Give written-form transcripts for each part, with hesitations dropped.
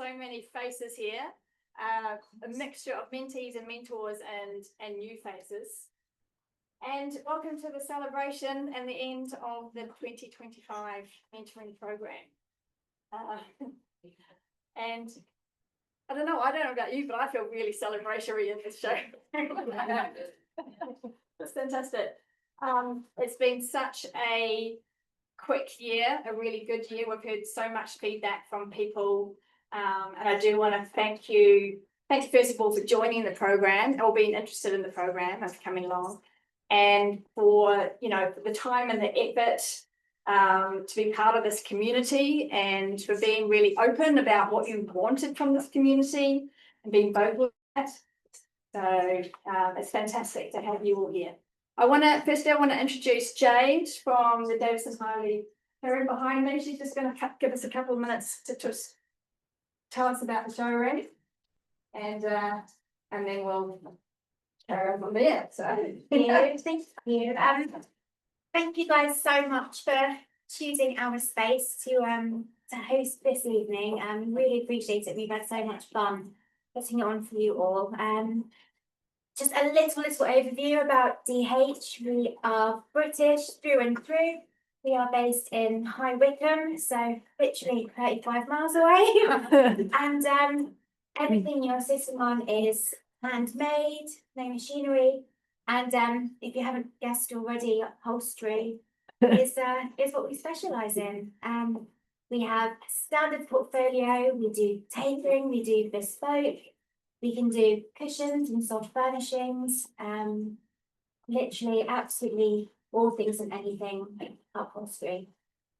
so many faces here, a mixture of mentees and mentors and new faces. And welcome to the celebration and the end of the 2025 mentoring program. And I don't know about you, but I feel really celebratory in this show. It's fantastic. It's been such a quick year, a really good year. We've heard so much feedback from people, and I do want to thank you first of all for joining the program or being interested in the program and coming along, and for for the time and the effort to be part of this community, and for being really open about what you wanted from this community and being vocal about that. So it's fantastic to have you all here. I want to introduce Jade from the Davison Highly. Her behind me. She's just going to give us a couple of minutes to just tell us about the show, right? And then we'll carry on from there. So thank you. Thank you guys so much for choosing our space to host this evening. Really appreciate it. We've had so much fun putting it on for you all. Just a little overview about DH. We are British through and through. We are based in High Wycombe, so literally 35 miles away. And everything you're sitting on is handmade, no machinery. And if you haven't guessed already, upholstery is what we specialise in. We have a standard portfolio. We do tailoring. We do bespoke. We can do cushions and soft furnishings, literally absolutely all things and anything upholstery.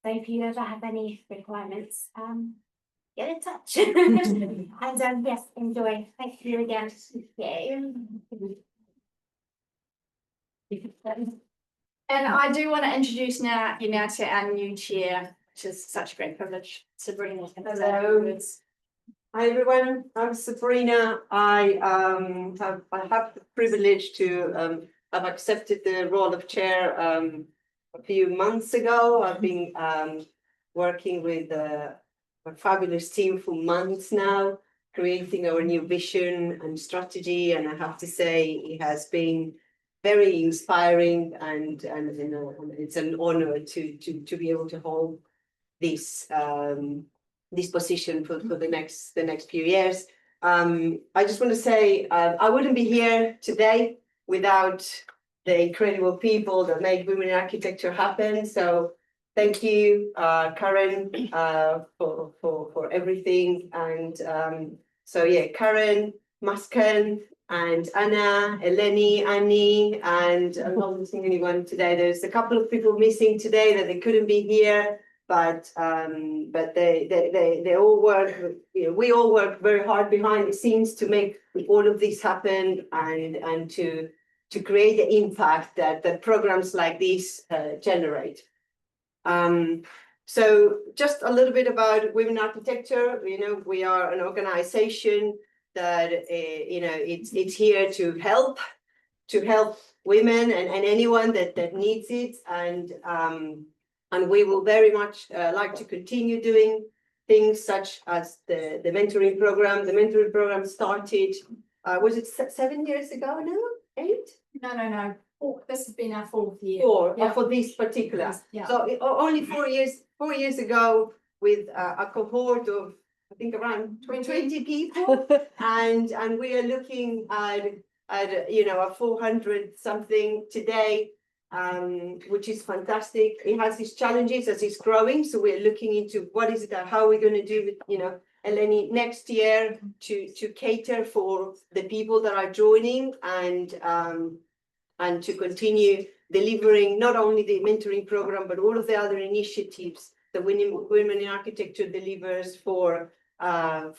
So if you ever have any requirements, get in touch. And yes, enjoy. Thank you again. Yay. And I do want to introduce now to our new chair, which is such a great privilege. Sabrina. Hello. Hi everyone, I'm Sabrina. I have the privilege to have accepted the role of chair a few months ago. I've been working with a fabulous team for months now, creating our new vision and strategy, and I have to say it has been very inspiring, and it's an honor to be able to hold this position for the next few years. I just want to say I wouldn't be here today without the incredible people that make Women in Architecture happen. So thank you, Karen, for everything. And so yeah, Karen, Masken, and Anna, Eleni, Annie, and I'm not missing anyone today. There's a couple of people missing today that they couldn't be here. But they all work. We all work very hard behind the scenes to make all of this happen, and to create the impact that programs like this generate. So just a little bit about Women in Architecture. We are an organization that it's here to help women and anyone that needs it, and we will very much like to continue doing things such as the mentoring program. The mentoring program started, was it 7 years ago now? 8? No. This has been our 4th year. For this particular. Yeah. So only 4 years ago, with a cohort of, I think, around 20 people, and we are looking at a 400 something today. Which is fantastic. It has its challenges as it's growing. So we're looking into what is it, how are we going to do with, Eleni next year to cater for the people that are joining, and to continue delivering not only the mentoring program, but all of the other initiatives that Women in Architecture delivers for on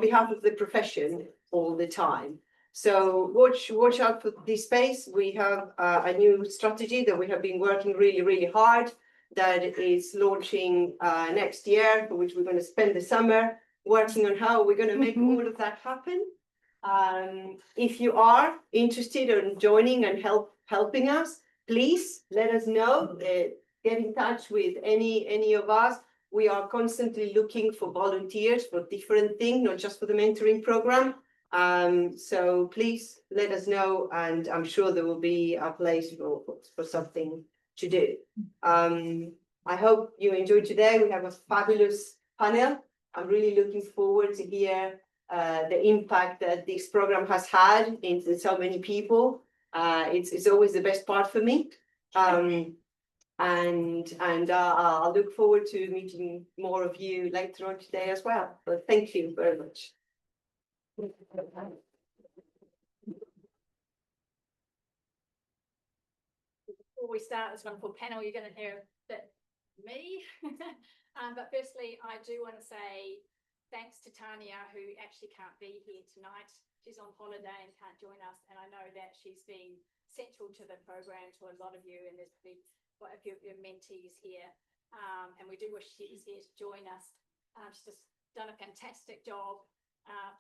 behalf of the profession all the time. So watch out for this space. We have a new strategy that we have been working really hard, that is launching next year, for which we're going to spend the summer working on how we're going to make all of that happen. If you are interested in joining and helping us, please let us know. Get in touch with any of us. We are constantly looking for volunteers for different things, not just for the mentoring program. So please let us know, and I'm sure there will be a place for something to do. I hope you enjoyed today. We have a fabulous panel. I'm really looking forward to hear the impact that this program has had in so many people. It's always the best part for me. I'll look forward to meeting more of you later on today as well. But thank you very much. Before we start this wonderful panel, you're going to hear that me. But firstly, I do want to say thanks to Tanya, who actually can't be here tonight. She's on holiday and can't join us. And I know that she's been central to the program, to a lot of you, and there's been quite a few of your mentees here. And we do wish she was here to join us. She's just done a fantastic job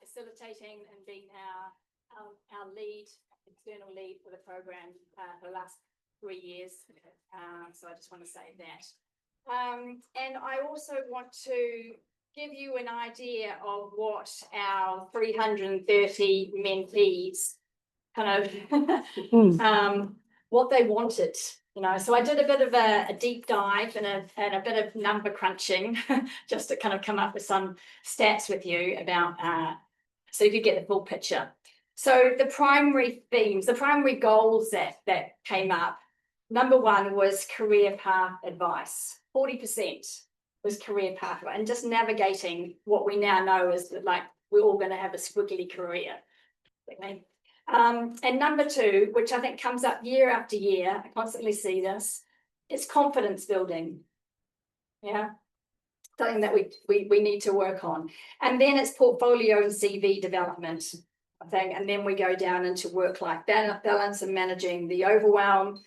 facilitating and being our lead, external lead for the program for the last 3 years. So I just want to say that. And I also want to give you an idea of what our 330 mentees kind of what they wanted, you know. So I did a bit of a deep dive and a bit of number crunching just to kind of come up with some stats with you about so you could get the full picture. So the primary themes, the primary goals that came up, number one was career path advice. 40% was career pathway, and just navigating what we now know is that, like, we're all going to have a squiggly career. And number two, which I think comes up year after year, I constantly see this, is confidence building. Yeah, something that we need to work on. And then it's portfolio and CV development, I think. And then we go down into work-life balance and managing the overwhelm,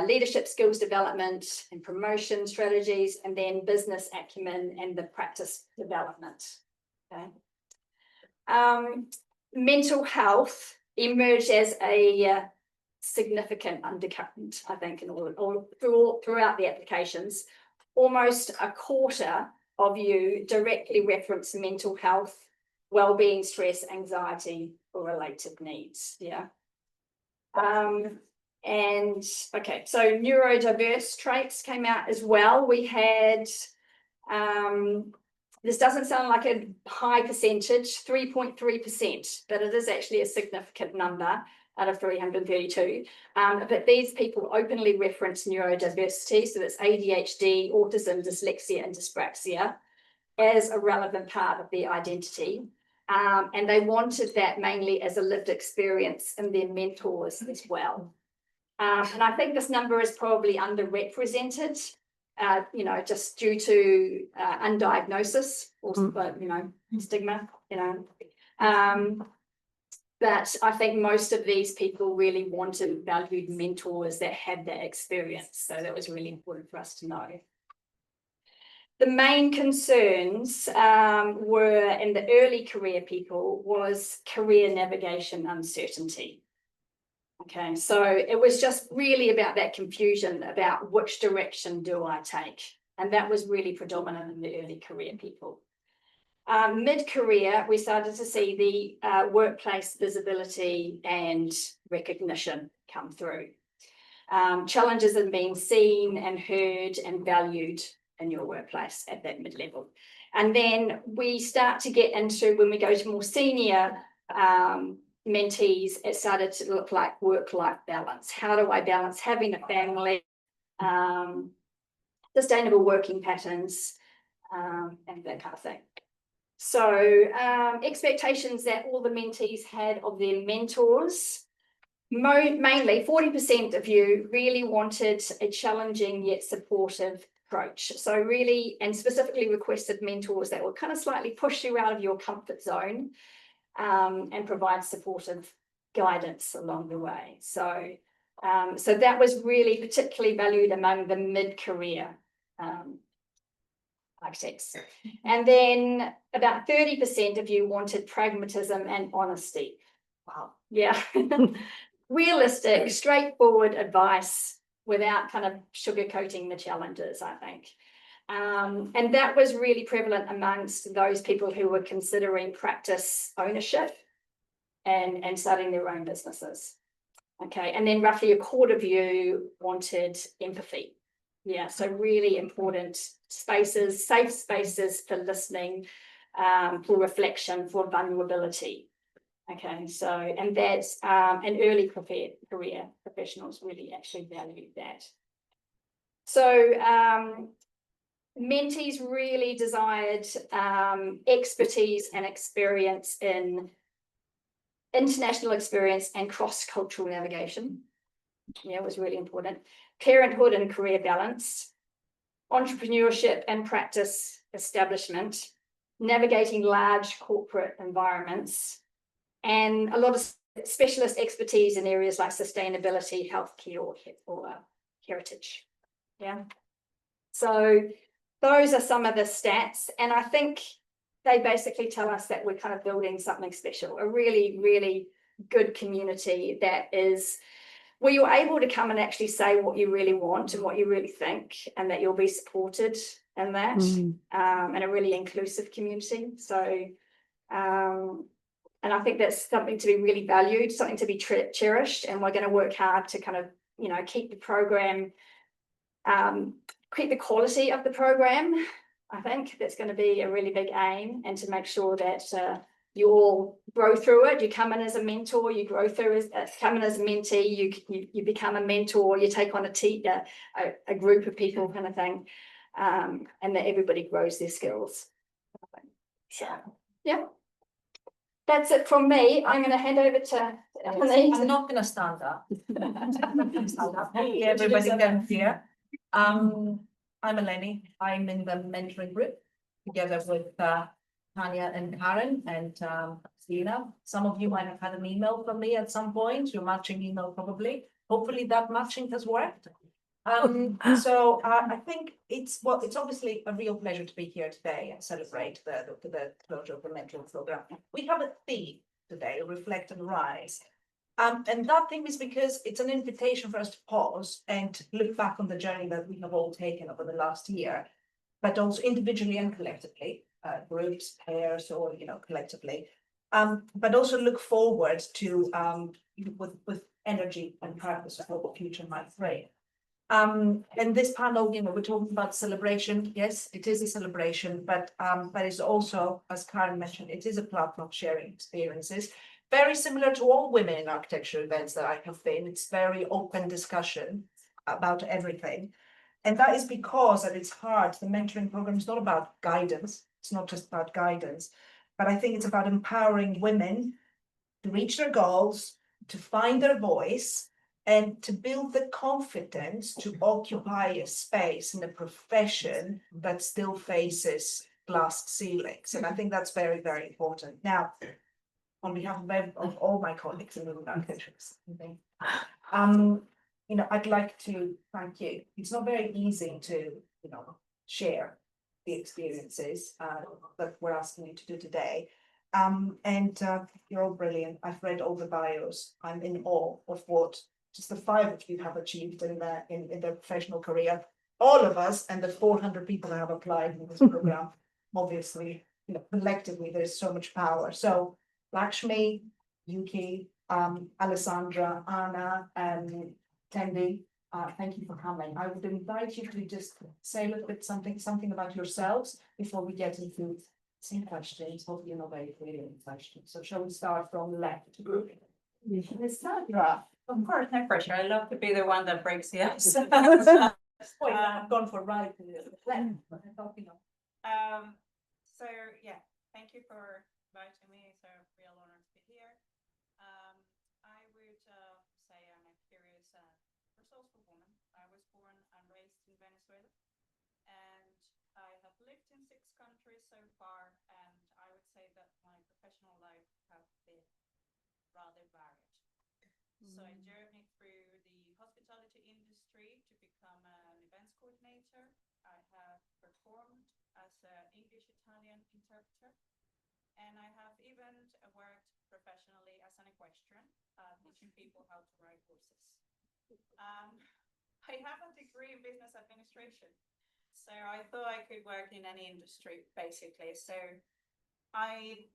leadership skills development and promotion strategies, and then business acumen and the practice development. Okay. Mental health emerged as a significant undercurrent, I think, in throughout the applications. Almost a quarter of you directly reference mental health, well-being, stress, anxiety, or related needs. Yeah. And okay, so neurodiverse traits came out as well. We had, this doesn't sound like a high percentage, 3.3%, but it is actually a significant number out of 332. But these people openly reference neurodiversity, so that's ADHD, autism, dyslexia, and dyspraxia as a relevant part of their identity. And they wanted that mainly as a lived experience in their mentors as well. And I think this number is probably underrepresented, you know, just due to undiagnosis or, you know, stigma, you know. But I think most of these people really wanted valued mentors that had that experience. So that was really important for us to know. The main concerns were in the early career people was career navigation uncertainty. Okay, so it was just really about that confusion about which direction do I take? And that was really predominant in the early career people. Mid-career, we started to see the workplace visibility and recognition come through. Challenges in being seen and heard and valued in your workplace at that mid-level. And then we start to get into, when we go to more senior mentees, it started to look like work-life balance. How do I balance having a family, sustainable working patterns, and that kind of thing. So expectations that all the mentees had of their mentors, mainly 40% of you really wanted a challenging yet supportive approach. So really, and specifically requested mentors that will kind of slightly push you out of your comfort zone and provide supportive guidance along the way. So, so that was really particularly valued among the mid-career architects. And then about 30% of you wanted pragmatism and honesty. Wow. Yeah. Realistic, straightforward advice without kind of sugarcoating the challenges, I think. And that was really prevalent amongst those people who were considering practice ownership and starting their own businesses. Okay, and then roughly a quarter of you wanted empathy. Yeah, so really important spaces, safe spaces for listening, for reflection, for vulnerability. Okay, so, and that's, and early career professionals really actually value that. So, mentees really desired expertise and experience in international experience and cross-cultural navigation. Yeah, it was really important. Parenthood and career balance, entrepreneurship and practice establishment, navigating large corporate environments, and a lot of specialist expertise in areas like sustainability, healthcare, or heritage. Yeah. So those are some of the stats, and I think they basically tell us that we're kind of building something special, a really, really good community that is where you're able to come and actually say what you really want and what you really think, and that you'll be supported in that, and a really inclusive community. So, and I think that's something to be really valued, something to be cherished, and we're going to work hard to kind of, you know, keep the program, keep the quality of the program. I think that's going to be a really big aim, and to make sure that you all grow through it. You come in as a mentor, you grow through as come in as a mentee, you become a mentor, you take on a group of people, kind of thing, and that everybody grows their skills. So, yeah, that's it from me. I'm going to hand over to Emily. I'm not going to stand up. Everybody can hear. I'm Eleni. I'm in the mentoring group together with Tanya and Karen and Selena. Some of you might have had an email from me at some point, your matching email probably. Hopefully that matching has worked. So I think it's obviously a real pleasure to be here today and celebrate the closure of the mentoring program. We have a theme today, Reflect and Rise. And that thing is because it's an invitation for us to pause and look back on the journey that we have all taken over the last year, but also individually and collectively, groups, pairs, or, you know, collectively, but also look forward to with energy and purpose of what the future might bring. And this panel, you know, we're talking about celebration. Yes, it is a celebration, but it's also, as Karen mentioned, it is a platform sharing experiences. Very similar to all women in architecture events that I have been. It's very open discussion about everything. And that is because at its heart, the mentoring program is not about guidance. It's not just about guidance, but I think it's about empowering women to reach their goals, to find their voice, and to build the confidence to occupy a space in a profession that still faces glass ceilings. And I think that's very, very important. Now, on behalf of all my colleagues in the architectures, you know, I'd like to thank you. It's not very easy to, you know, share the experiences that we're asking you to do today. And you're all brilliant. I've read all the bios. I'm in awe of what just the 5 of you have achieved in their professional career. All of us and the 400 people that have applied in this program, obviously, you know, collectively, there's so much power. So Lakshmi, Yuki, Alessandra, Anna, and Tendi, thank you for coming. I would invite you to just say a little bit something about yourselves before we get into some questions. Hopefully, not very clear questions. So, shall we start from the left? Alessandra. Of course, no pressure. I love to be the one that breaks the ice. I've gone for right. So yeah, thank you for inviting me. It's a real honor to be here. I would say I'm a curious, resourceful woman. I was born and raised in Venezuela, and I have lived in 6 countries so far, and I would say that my professional life has been rather varied. So I journeyed through the hospitality industry to become an events coordinator. I have performed as an English-Italian interpreter, and I have even worked professionally as an equestrian, teaching people how to ride horses. I have a degree in business administration, So I thought I could work in any industry, basically. So I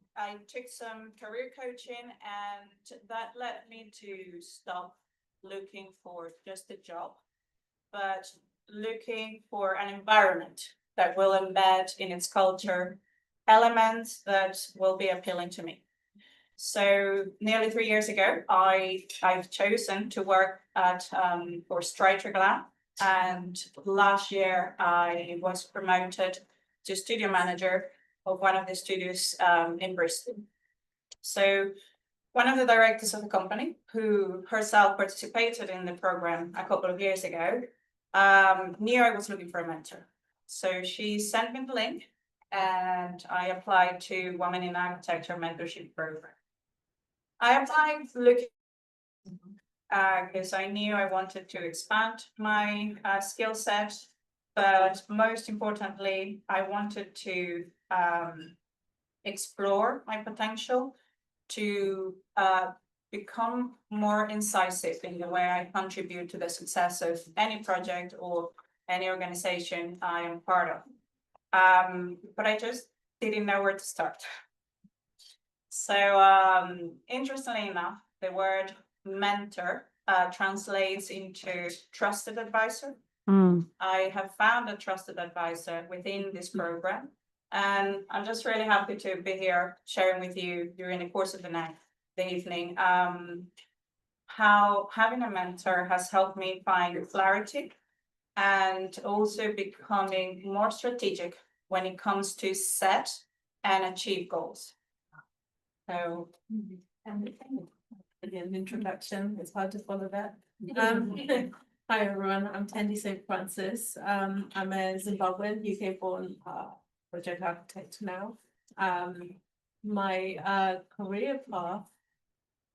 took some career coaching, and that led me to stop looking for just a job, but looking for an environment that will embed in its culture elements that will be appealing to me. So nearly 3 years ago, I've chosen to work at for Striker Glam, and last year I was promoted to studio manager of one of the studios in Bristol. So one of the directors of the company, who herself participated in the program a couple of years ago, knew I was looking for a mentor. So she sent me the link, and I applied to Women in Architecture Mentorship Program. I applied looking because I knew I wanted to expand my skill set, but most importantly, I wanted to explore my potential to become more incisive in the way I contribute to the success of any project or any organization I am part of. But I just didn't know where to start. So interestingly enough, the word mentor translates into trusted advisor. I have found a trusted advisor within this program, and I'm just really happy to be here sharing with you during the course of the evening how having a mentor has helped me find clarity and also becoming more strategic when it comes to set and achieve goals. So, An introduction, it's hard to follow that. Hi everyone, I'm Tendi St. Francis. I'm a Zimbabwean, UK-born project architect now. My career path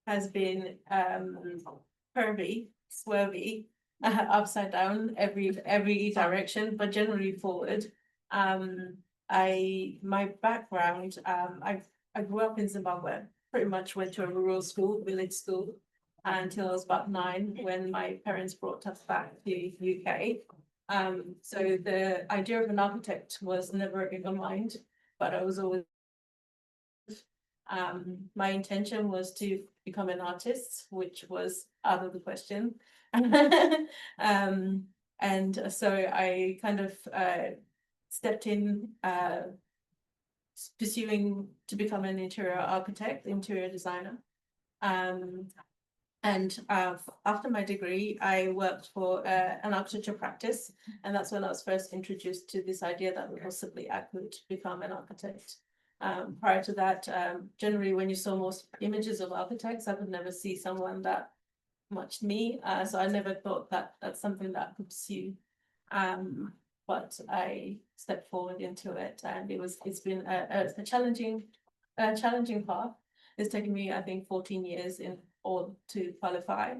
has been curvy, swervy, upside down, every direction, but generally forward. My background, I grew up in Zimbabwe, pretty much went to a rural school, village school, until I was about 9 when my parents brought us back to UK. So the idea of an architect was never in my mind, but I was always my intention was to become an artist, which was out of the question. And so I kind of stepped in pursuing to become an interior architect, interior designer. And after my degree, I worked for an architecture practice, and that's when I was first introduced to this idea that possibly I could become an architect. Prior to that, generally when you saw most images of architects, I would never see someone that much me. So I never thought that that's something that I could pursue. But I stepped forward into it, and it's been a challenging path. It's taken me, I think, 14 years in all to qualify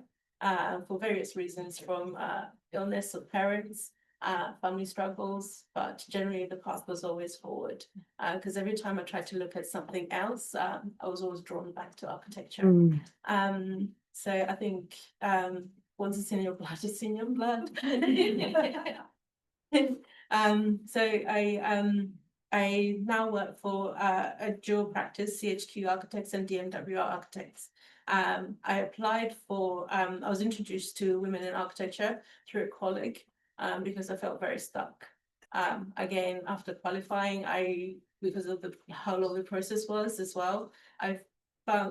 for various reasons, from illness of parents, family struggles, but generally the path was always forward. Because every time I tried to look at something else, I was always drawn back to architecture. So I think once it's in your blood, it's in your blood. So I now work for a dual practice, CHQ Architects and DMWR Architects. I applied for, I was introduced to women in architecture through a colleague because I felt very stuck. Again, after qualifying, because of how long the process was as well, I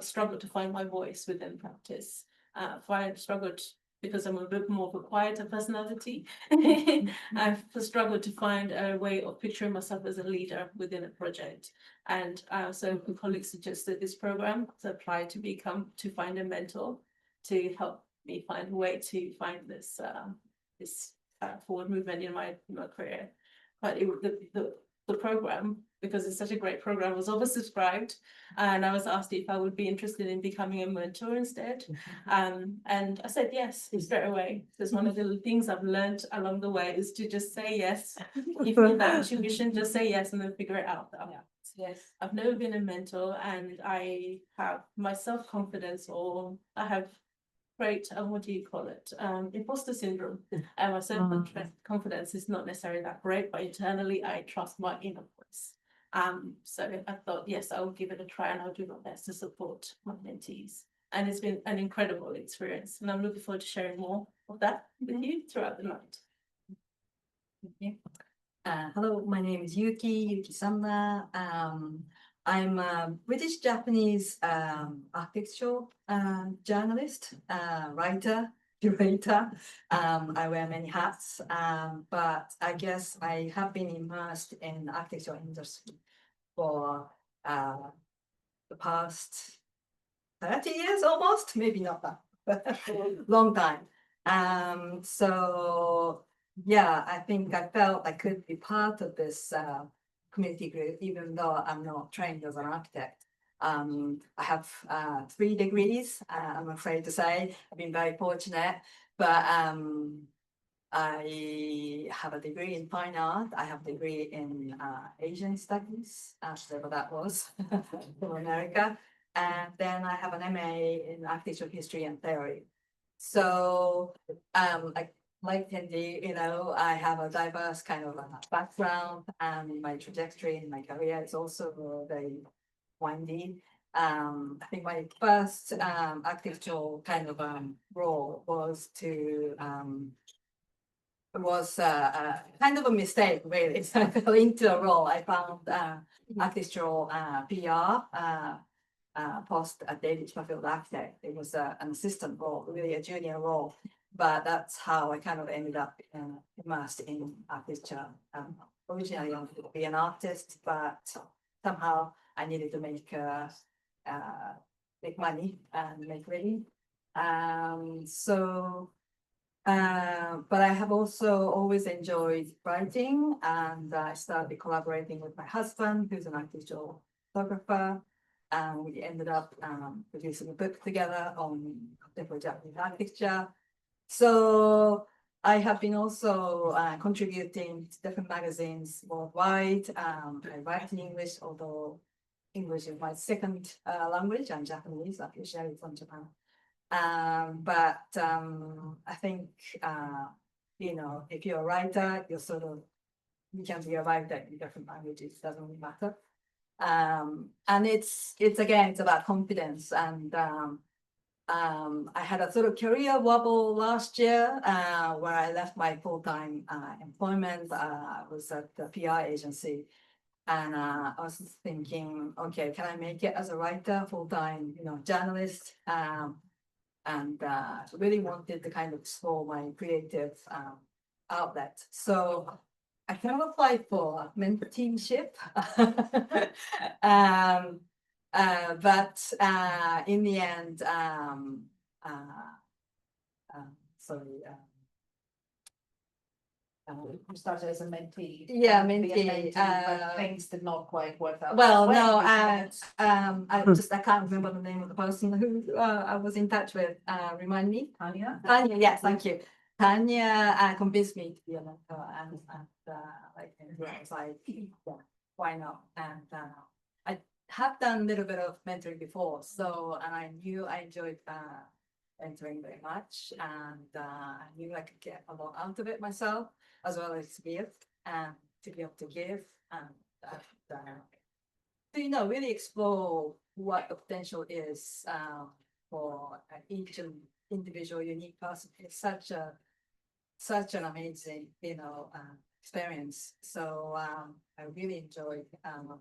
struggled to find my voice within practice. I struggled because I'm a bit more of a quieter personality. I've struggled to find a way of picturing myself as a leader within a project. And so a colleague suggested this program to apply to find a mentor to help me find a way to find this forward movement in my career. But the program, because it's such a great program, was oversubscribed, and I was asked if I would be interested in becoming a mentor instead. And I said yes straight away, because one of the things I've learned along the way is to just say yes. If you have that intuition, just say yes and then figure it out. Yes, I've never been a mentor, and I have my self-confidence, or I have great, what do you call it? Imposter syndrome. And my self-confidence is not necessarily that great, but internally I trust my inner voice. So I thought, yes, I'll give it a try and I'll do my best to support my mentees. And it's been an incredible experience. And I'm looking forward to sharing more of that with you throughout the night. Thank you. Hello, my name is Yuki Sumner. I'm a British Japanese architectural journalist, writer, curator. I wear many hats, but I guess I have been immersed in the architectural industry for the past 30 years almost, maybe not that, but long time. So yeah, I think I felt I could be part of this community group, even though I'm not trained as an architect. I have 3 degrees, I'm afraid to say. I've been very fortunate, but I have a degree in fine art. I have a degree in Asian studies, whatever that was, from America. And then I have an MA in architectural history and theory. So like Tendi, I have a diverse kind of background, and my trajectory in my career is also very windy. I think my first architectural kind of role was to kind of a mistake, really. So I fell into a role. I found architectural PR post at David Sheffield Architect. It was an assistant role, really a junior role, but that's how I kind of ended up immersed in architecture. Originally, I wanted to be an artist, but somehow I needed to make money and make living. But I have also always enjoyed writing, and I started collaborating with my husband, who's an architectural photographer. And we ended up producing a book together on contemporary Japanese architecture. So I have been also contributing to different magazines worldwide. I write in English, although English is my second language. I'm Japanese, officially from Japan. But I think, if you're a writer, you can be a writer in different languages, it doesn't really matter. And it's about confidence. And I had a sort of career wobble last year where I left my full-time employment. I was at the PR agency, and I was thinking, okay, can I make it as a writer, full-time, journalist? And really wanted to kind of explore my creative outlet. So I kind of applied for mentorship, but in the end, You started as a mentee. Yeah, to be a mentee, but things did not quite work out. Well, When no, did you I can't remember the name of the person who I was in touch with. Remind me. Tanya? Tanya, yes, thank you. Tanya convinced me to be a mentor, and I was like, yeah, why not? And I have done a little bit of mentoring before, and I knew I enjoyed mentoring very much, and I knew I could get a lot out of it myself, as well as give, and to be able to give, and to really explore what the potential is for each individual unique person. It's such an amazing experience. So I really enjoyed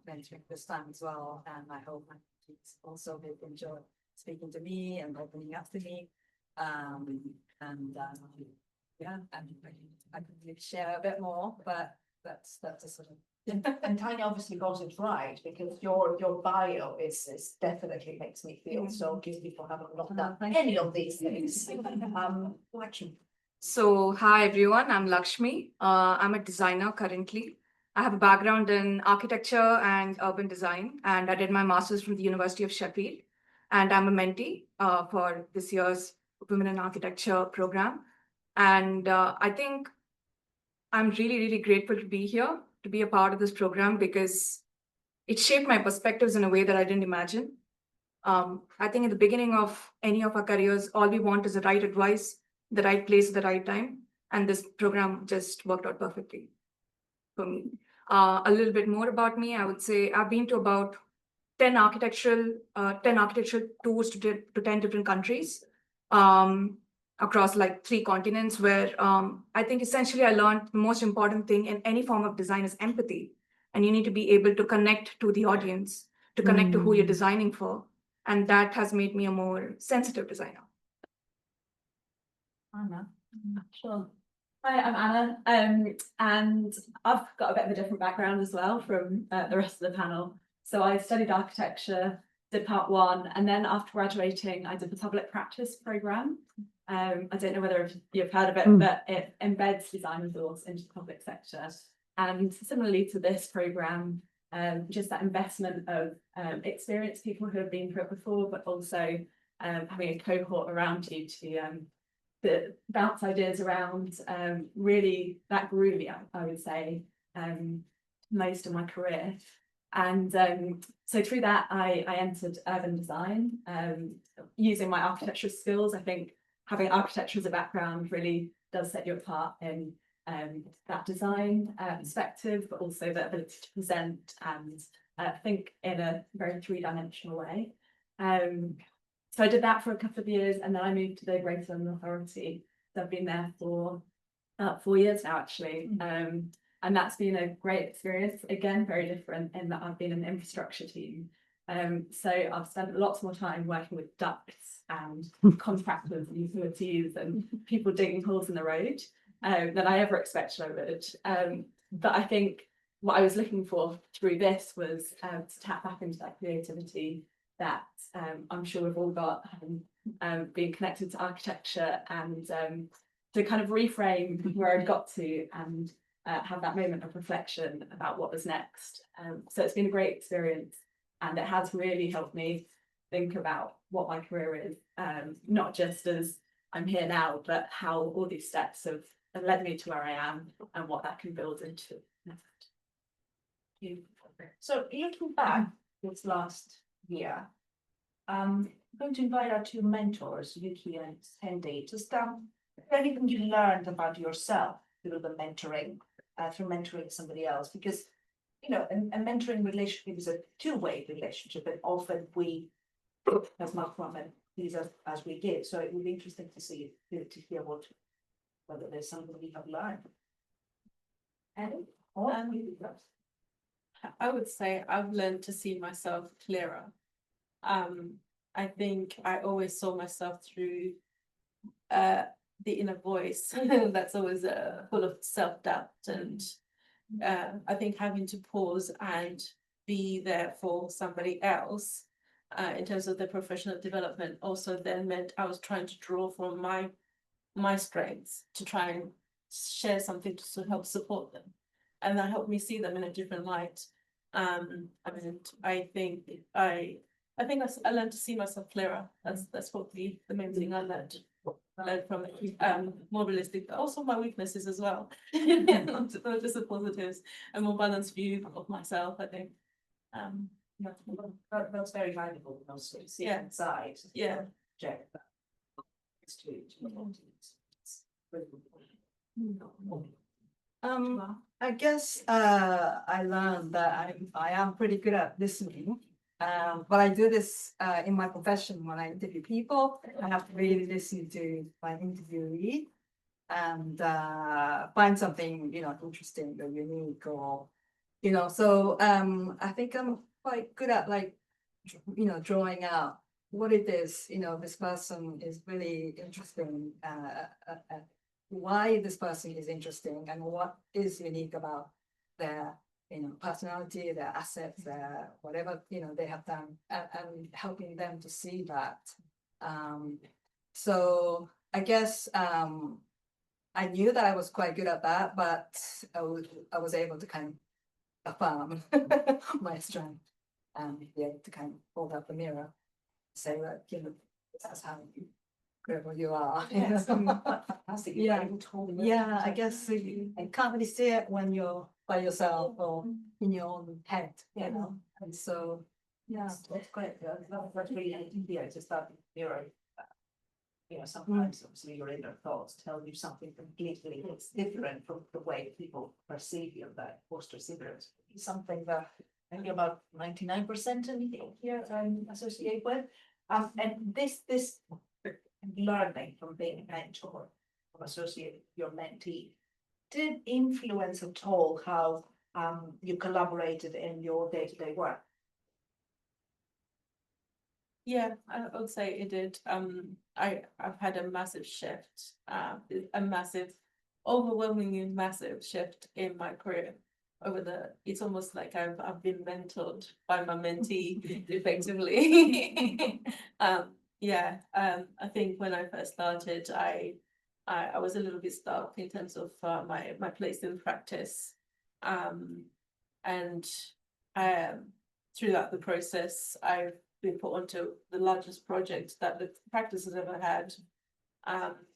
mentoring this time as well, and I hope my kids also will enjoy speaking to me and opening up to me. Yeah, I can really share a bit more, but that's a sort of. And Tanya obviously got it right, because your bio is definitely makes me feel so guilty for having not done any of these things. Lakshmi. So, hi everyone, I'm Lakshmi. I'm a designer currently. I have a background in architecture and urban design, and I did my master's from the University of Sheffield. And I'm a mentee for this year's Women in Architecture program. And I think I'm really, really grateful to be here, to be a part of this program, because it shaped my perspectives in a way that I didn't imagine. I think at the beginning of any of our careers, all we want is the right advice, the right place at the right time. And this program just worked out perfectly for me. A little bit more about me, I would say I've been to about 10 architectural tours to 10 different countries across like 3 continents, where I think essentially I learned the most important thing in any form of design is empathy. And you need to be able to connect to the audience, to connect to who you're designing for. And that has made me a more sensitive designer. Anna. Sure. Hi, I'm Anna, and I've got a bit of a different background as well from the rest of the panel. So I studied architecture, did part 1, and then after graduating, I did the public practice program. I don't know whether you've heard of it, but it embeds design resource into the public sector. And similarly to this program, just that investment of experienced people who have been through it before, but also having a cohort around you to bounce ideas around, really that grew me, I would say, most of my career. And so through that, I entered urban design, using my architectural skills. I think having architecture as a background really does set you apart in that design perspective, but also the ability to present and think in a very 3-dimensional way. So I did that for a couple of years, and then I moved to the Greater London Authority. So I've been there for 4 years now, actually. And that's been a great experience. Again, very different in that I've been in the infrastructure team. So I've spent lots more time working with ducts and contractors and utilities and people digging holes in the road than I ever expected I would. But I think what I was looking for through this was to tap back into that creativity that I'm sure we've all got, being connected to architecture, and to kind of reframe where I'd got to and have that moment of reflection about what was next. So it's been a great experience, and it has really helped me think about what my career is, not just as I'm here now, but how all these steps have led me to where I am and what that can build into. So looking back this last year, I'm going to invite our 2 mentors, Yuki and Sandy, just anything you learned about yourself through the mentoring, through mentoring somebody else, because you know, a mentoring relationship is a 2-way relationship, and often we, as much from these as we give. So it would be interesting to see, to hear whether there's something we have learned. And I would say I've learned to see myself clearer. I think I always saw myself through the inner voice that's always full of self-doubt, and I think having to pause and be there for somebody else in terms of their professional development also then meant I was trying to draw from my strengths to try and share something to help support them, and that helped me see them in a different light. And I think I learned to see myself clearer. That's probably the main thing I learned from it. More realistic, but also my weaknesses as well. Not just the positives, a more balanced view of myself, I think. that's very valuable, also to see inside. Yeah. Project that. I guess I learned that I am pretty good at listening. But I do this in my profession when I interview people. I have to really listen to my interviewee and find something, you know, interesting or unique, or you know. So I think I'm quite good at, like, you know, drawing out what it is, you know, this person is really interesting, why this person is interesting, and what is unique about their, you know, personality, their assets, their whatever, you know, they have done, and helping them to see that. So I guess I knew that I was quite good at that, but I was able to kind of affirm my strength and be able to kind of hold up the mirror, say that, you know, that's how you, wherever you are. Yeah, I guess you can't really see it when you're by yourself or in your own head, you know. And so Yeah, that's great. That's really easy to start mirroring. You know, sometimes obviously your inner thoughts tell you something completely different from the way people perceive you. That imposter syndrome is something that maybe about 99% in here associate with. And this learning from being a mentor, from associating your mentee, did influence at all how you collaborated in your day-to-day work? Yeah, I would say it did. I've had a massive shift, a massive, overwhelmingly massive shift in my career it's almost like I've been mentored by my mentee effectively. I think when I first started, I was a little bit stuck in terms of my place in practice. And throughout the process, I've been put onto the largest project that the practice has ever had,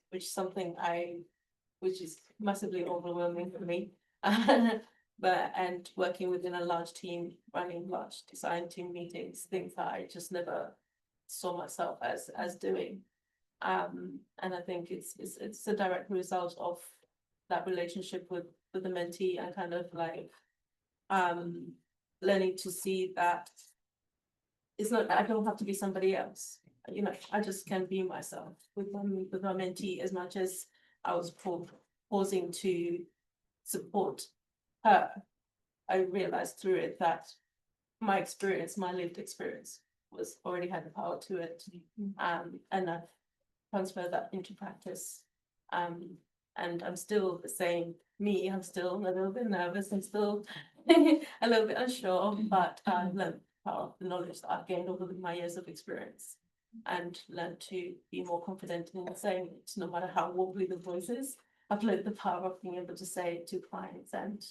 which is something which is massively overwhelming for me. And working within a large team, running large design team meetings, things that I just never saw myself as doing. And I think it's a direct result of that relationship with the mentee and kind of like learning to see that it's not, I don't have to be somebody else. You know, I just can be myself with my mentee, as much as I was pausing to support her. I realized through it that my experience, my lived experience, was already had the power to it. And I've transferred that into practice. And I'm still the same me. I'm still a little bit nervous. I'm still a little bit unsure, but I've learned of the knowledge that I've gained over my years of experience, and learned to be more confident in saying it, no matter how wobbly the voice is. I've learned the power of being able to say it to clients, and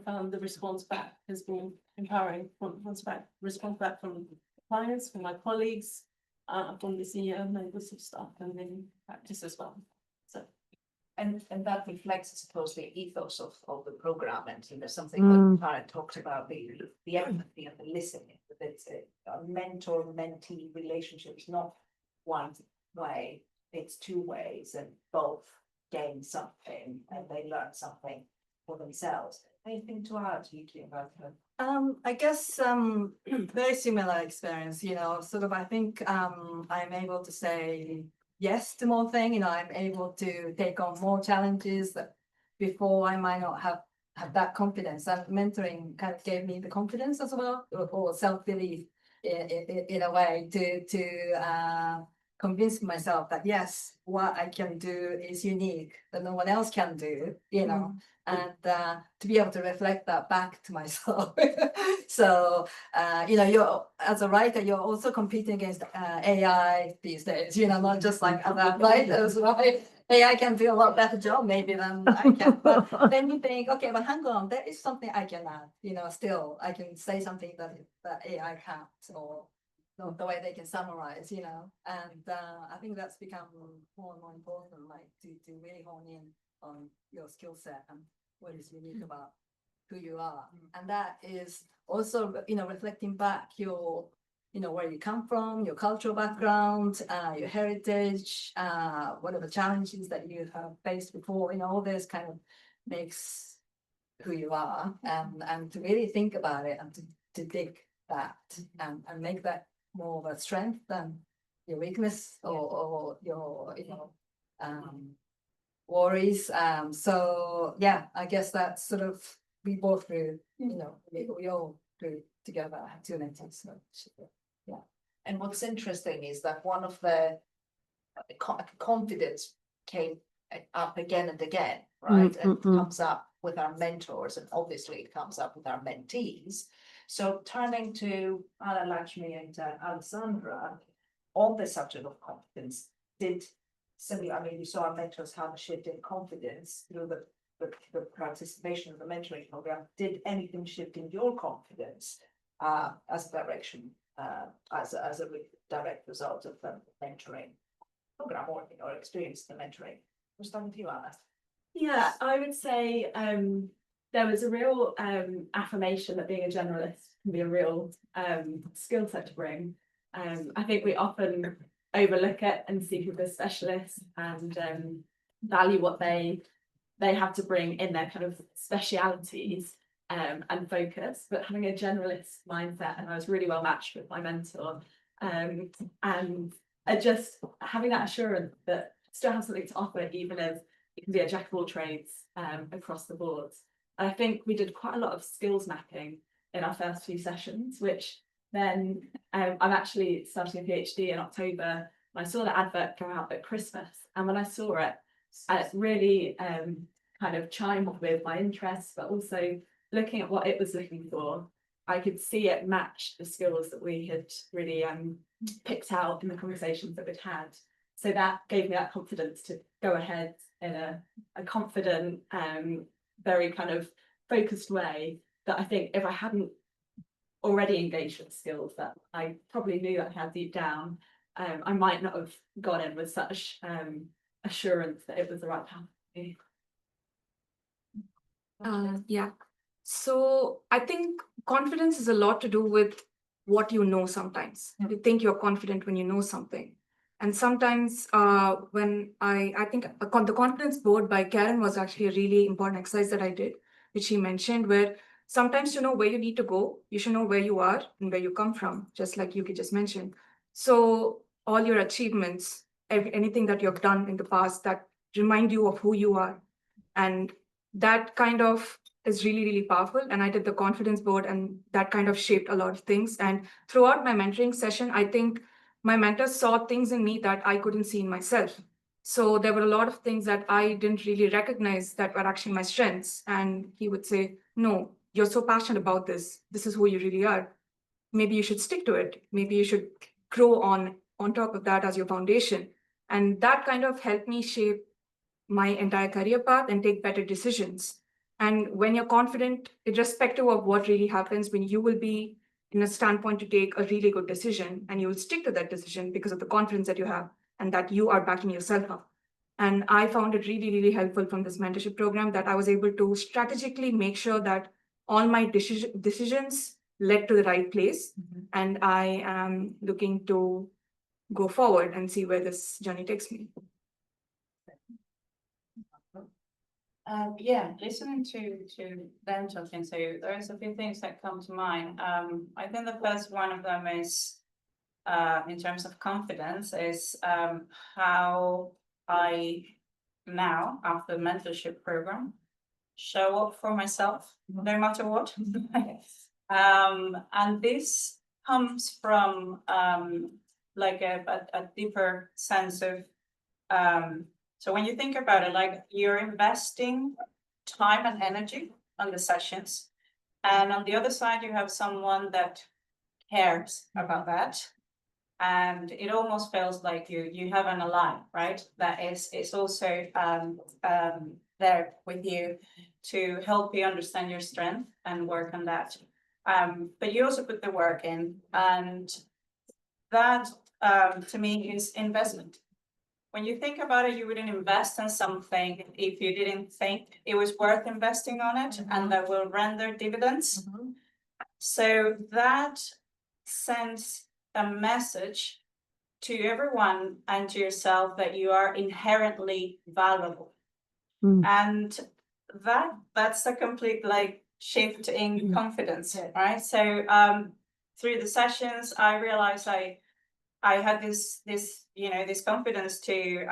found the response back has been empowering. Response back from clients, from my colleagues, from the senior members of staff, and then practice as well. So. And that reflects, I suppose, the ethos of the program, and something that Karen talked about, the empathy and the listening. That it's a mentor-mentee relationship. It's not one way; it's two ways, and both gain something and they learn something for themselves. Anything to add, Yuki, about that? I guess very similar experience. Sort of. I think I'm able to say yes to more things. I'm able to take on more challenges that before I might not have that confidence. And mentoring kind of gave me the confidence as well, or self-belief in a way to convince myself that yes, what I can do is unique, that no one else can do, and to be able to reflect that back to myself. So, you're, as a writer, you're also competing against AI these days, not just like other writers, right? AI can do a lot better job maybe than I can, but then you think, okay, but hang on, there is something I can add, still I can say something that AI can't, or the way they can summarize, and I think that's become more and more important, like to really hone in on your skill set and what is unique about who you are. And that is also, reflecting back your, where you come from, your cultural background, your heritage, whatever challenges that you have faced before, all this kind of makes who you are, and to really think about it and to dig that and make that more of a strength than your weakness or your worries. So yeah, I guess that's sort of we both through, we all do together, two mentees. So yeah. And what's interesting is that one of the confidence came up again and again, right? And it comes up with our mentors, and obviously it comes up with our mentees. So turning to Anna, Lakshmi, and Alessandra on the subject of confidence, did similar, I mean, you saw our mentors have a shift in confidence through the participation of the mentoring program. Did anything shift in your confidence as a direction, as a direct result of the mentoring program or experience the mentoring? We'll start with you, Anna. Yeah, I would say there was a real affirmation that being a generalist can be a real skill set to bring. I think we often overlook it and see people as specialists and value what they have to bring in their kind of specialities and focus, but having a generalist mindset, and I was really well matched with my mentor, and just having that assurance that I still have something to offer, even if it can be a jack of all trades across the board. I think we did quite a lot of skills mapping in our first few sessions, which then I'm actually starting a PhD in October. I saw the advert go out at Christmas, and when I saw it, it really kind of chimed with my interests, but also looking at what it was looking for, I could see it match the skills that we had really picked out in the conversations that we'd had. So that gave me that confidence to go ahead in a confident, very kind of focused way that I think if I hadn't already engaged with skills that I probably knew that I had deep down, I might not have gone in with such assurance that it was the right path for me. Yeah. So I think confidence is a lot to do with what you know sometimes. You think you're confident when you know something. And sometimes when I think the confidence board by Karen was actually a really important exercise that I did, which she mentioned, where sometimes you know where you need to go, you should know where you are and where you come from, just like Yuki just mentioned. So all your achievements, anything that you've done in the past that remind you of who you are. And that kind of is really, really powerful. And I did the confidence board, and that kind of shaped a lot of things. And throughout my mentoring session, I think my mentors saw things in me that I couldn't see in myself. So there were a lot of things that I didn't really recognize that were actually my strengths. And he would say, no, you're so passionate about this. This is who you really are. Maybe you should stick to it. Maybe you should grow on top of that as your foundation. And that kind of helped me shape my entire career path and take better decisions. And when you're confident, irrespective of what really happens, when you will be in a standpoint to take a really good decision, and you will stick to that decision because of the confidence that you have and that you are backing yourself up. And I found it really, really helpful from this mentorship program that I was able to strategically make sure that all my decisions led to the right place. And I am looking to go forward and see where this journey takes me. Yeah, listening to them talking, so there's a few things that come to mind. I think the first one of them is, in terms of confidence, is how I now, after the mentorship program, show up for myself, no matter what. And this comes from like a deeper sense of so when you think about it, like you're investing time and energy on the sessions, and on the other side, you have someone that cares about that. And it almost feels like you have an ally, right? That is also there with you to help you understand your strength and work on that. But you also put the work in, and that to me is investment. When you think about it, you wouldn't invest in something if you didn't think it was worth investing on it and that will render dividends. So that sends a message to everyone and to yourself that you are inherently valuable. And that's a complete like shift in confidence, right? So through the sessions, I realized I had this this confidence to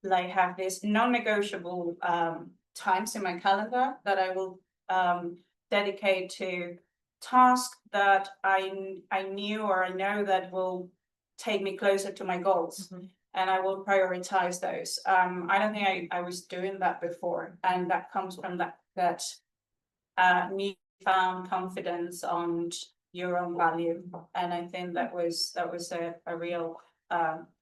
like have this non-negotiable times in my calendar that I will dedicate to tasks that I knew or I know that will take me closer to my goals, and I will prioritize those. I don't think I was doing that before, and that comes from that newfound confidence on your own value. And I think that was a real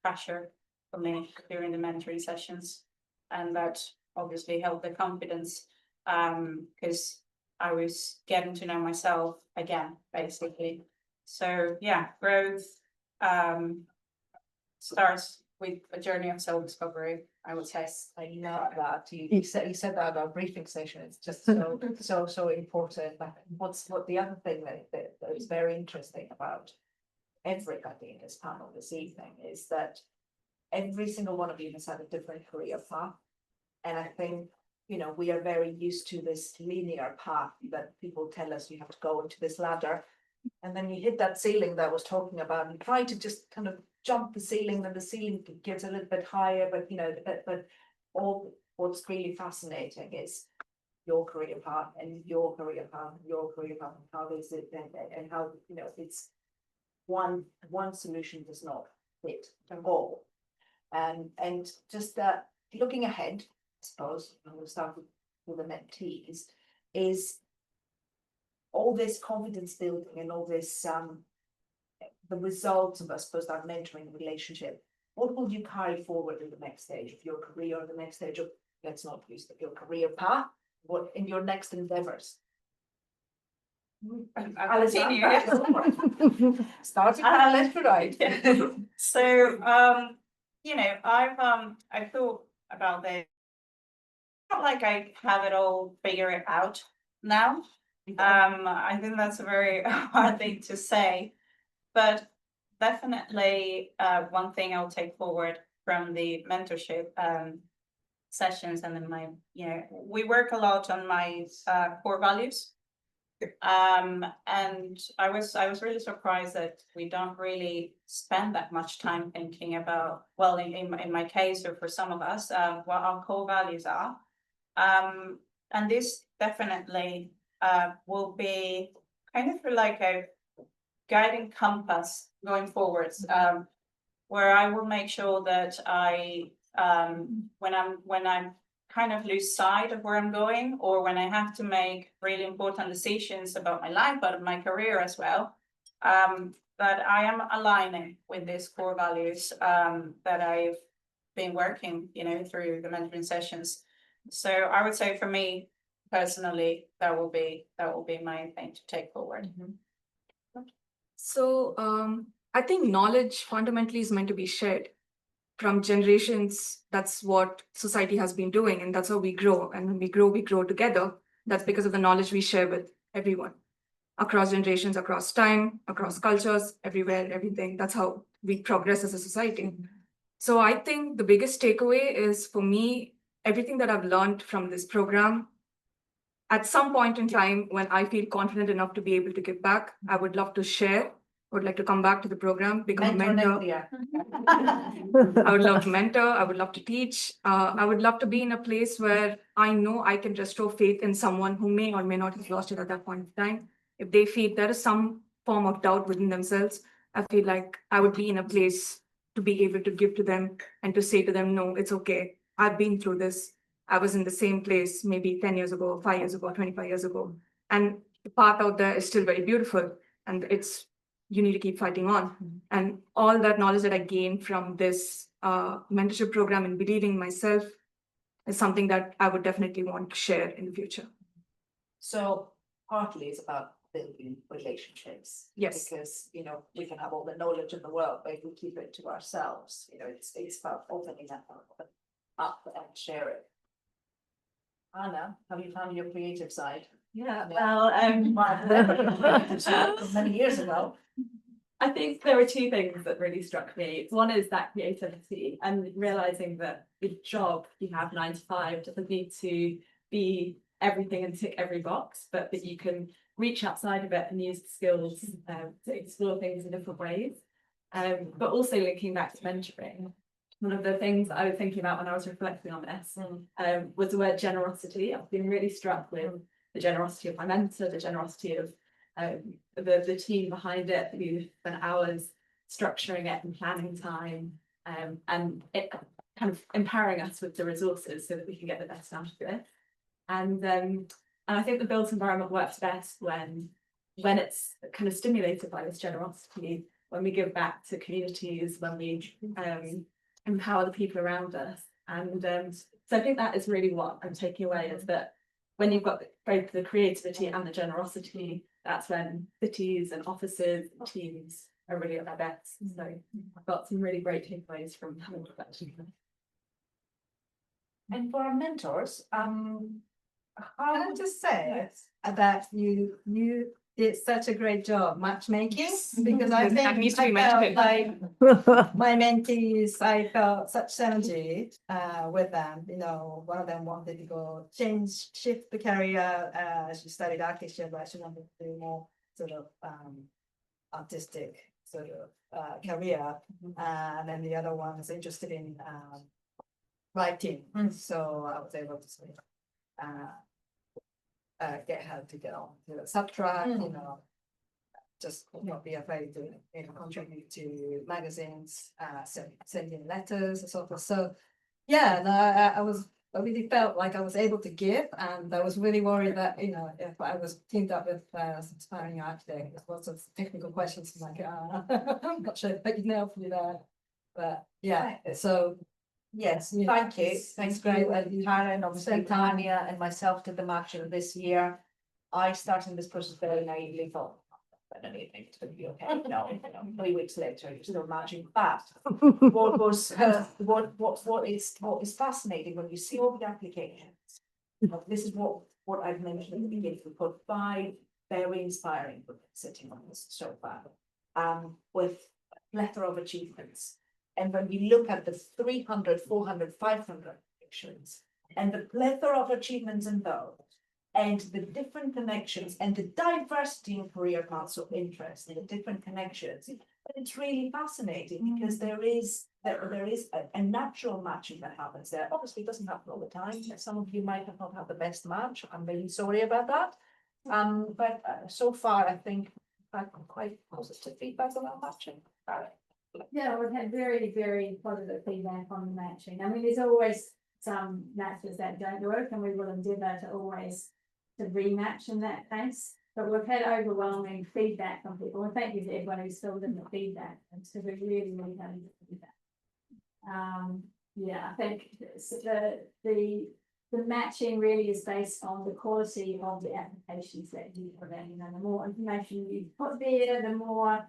pressure for me during the mentoring sessions, and that obviously helped the confidence because I was getting to know myself again, basically. So yeah, growth starts with a journey of self-discovery, I would say, I love that. You said that about briefing session. It's just so important. But what the other thing that is very interesting about everybody in this panel this evening is that every single one of you has had a different career path. And I think, you know, we are very used to this linear path that people tell us you have to go into this ladder. And then you hit that ceiling that I was talking about and try to just kind of jump the ceiling, then the ceiling gets a little bit higher, but you know, but all what's really fascinating is your career path and your career path, your career path, and how is it and how, you know, it's one solution does not fit all. And just looking ahead, I suppose, and we'll start with the mentees, is all this confidence building and all this the results of, I suppose, that mentoring relationship. What will you carry forward in the next stage of your career, or the next stage of, let's not use your career path, what in your next endeavors? Starting from left to right. So, you know, I've thought about this. Not like I have it all figured out now. I think that's a very hard thing to say, but definitely one thing I'll take forward from the mentorship sessions, and then my, you know, we work a lot on my core values. And I was really surprised that we don't really spend that much time thinking about, well, in my case, or for some of us, what our core values are. And this definitely will be kind of like a guiding compass going forwards, where I will make sure that I, when I'm kind of lose sight of where I'm going, or when I have to make really important decisions about my life, but my career as well, that I am aligning with these core values that I've been working, you know, through the mentoring sessions. So I would say for me personally, that will be my thing to take forward. So I think knowledge fundamentally is meant to be shared from generations. That's what society has been doing, and that's how we grow. And when we grow together. That's because of the knowledge we share with everyone across generations, across time, across cultures, everywhere, everything. That's how we progress as a society. So I think the biggest takeaway is, for me, everything that I've learned from this program, at some point in time, when I feel confident enough to be able to give back, I would love to share. I would like to come back to the program, become a mentor. I would love to mentor. I would love to teach. I would love to be in a place where I know I can restore faith in someone who may or may not have lost it at that point in time. If they feel there is some form of doubt within themselves, I feel like I would be in a place to be able to give to them and to say to them, no, it's okay. I've been through this. I was in the same place maybe 10 years ago, 5 years ago, 25 years ago. And the path out there is still very beautiful. And you need to keep fighting on. And all that knowledge that I gained from this mentorship program and believing in myself is something that I would definitely want to share in the future. So partly it's about building relationships. Yes. Because, you know, we can have all the knowledge in the world, but if we keep it to ourselves, you know, it's about opening that up and share it. Anna, have you found your creative side? Yeah, Many years ago. I think there were two things that really struck me. One is that creativity and realizing that the job you have 9 to 5 doesn't need to be everything and tick every box, but that you can reach outside of it and use the skills to explore things in different ways. But also linking back to mentoring, one of the things that I was thinking about when I was reflecting on this was the word generosity. I've been really struck with the generosity of my mentor, the generosity of the team behind it, who spent hours structuring it and planning time, and it kind of empowering us with the resources so that we can get the best out of it. And I think the built environment works best when it's kind of stimulated by this generosity, when we give back to communities, when we empower the people around us. And so I think that is really what I'm taking away, is that when you've got both the creativity and the generosity, that's when cities and offices and teams are really at their best. So I've got some really great takeaways from having reflection. And for our mentors, Can how I just say that you did such a great job matchmaking? Because I think That needs to be I felt mentioned. like my mentees, I felt such synergy with them. You know, one of them wanted to go shift the career. She studied architecture, but she wanted to do more sort of artistic sort of career. And then the other one was interested in writing. So I was able to sort of get her to get on to the subtract, you know, just not be afraid to, you know, contribute to magazines, sending letters and so forth. So yeah, no, I really felt like I was able to give, and I was really worried that, you know, if I was teamed up with some aspiring architect, there's lots of technical questions like, I'm not sure if I can help you there. But yeah, so yes, Yeah, thank you. it's Thank great you, that and you Karen, obviously spent time. Tanya and myself did the matching this year. I started this process very naively, thought, I don't even think it's gonna be okay. No, 3 weeks later, you're still matching. But what was what is fascinating when you see all the applications. This is what I've mentioned at the beginning. We put 5 very inspiring women sitting on this sofa, with a plethora of achievements. And when we look at the 300, 400, 500 pictures, and the plethora of achievements in those, and the different connections, and the diversity in career paths of interest, and the different connections, it's really fascinating because there is a natural matching that happens there. Obviously, it doesn't happen all the time. Some of you might have not had the best match. I'm really sorry about that. But so far, I think I've got quite positive feedback about matching. Yeah, we've had very, very positive feedback on the matching. I mean, there's always some matches that don't work, and we will endeavour to always to rematch in that case. But we've had overwhelming feedback from people, and thank you to everyone who's filled in the feedback. And so we're really, really having good feedback. Yeah, I think the matching really is based on the quality of the applications that you put in. You know, the more information you put there, the more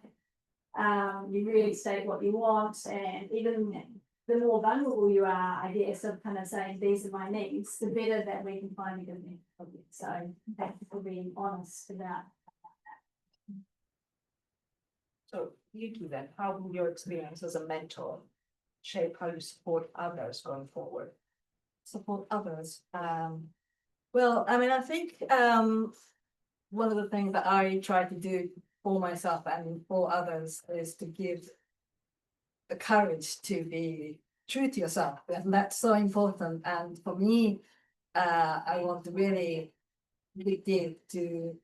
you really state what you want, and even the more vulnerable you are, I guess, of kind of saying these are my needs, the better that we can find a good need for you. So thank you for being honest about that. So Yuki, then, how will your experience as a mentor shape how you support others going forward? Support others. Well, I mean, I think one of the things that I try to do for myself and for others is to give the courage to be true to yourself, and that's so important. And for me, I want to really dig to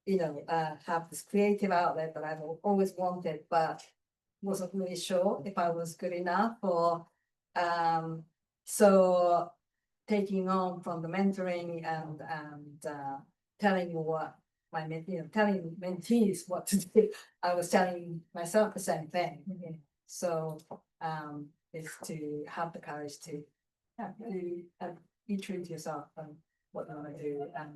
you know, have this creative outlet that I've always wanted, but wasn't really sure if I was good enough. Or so taking on from the mentoring and telling what my telling mentees what to do, I was telling myself the same thing. So is to have the courage to be true to yourself and what you want to do, and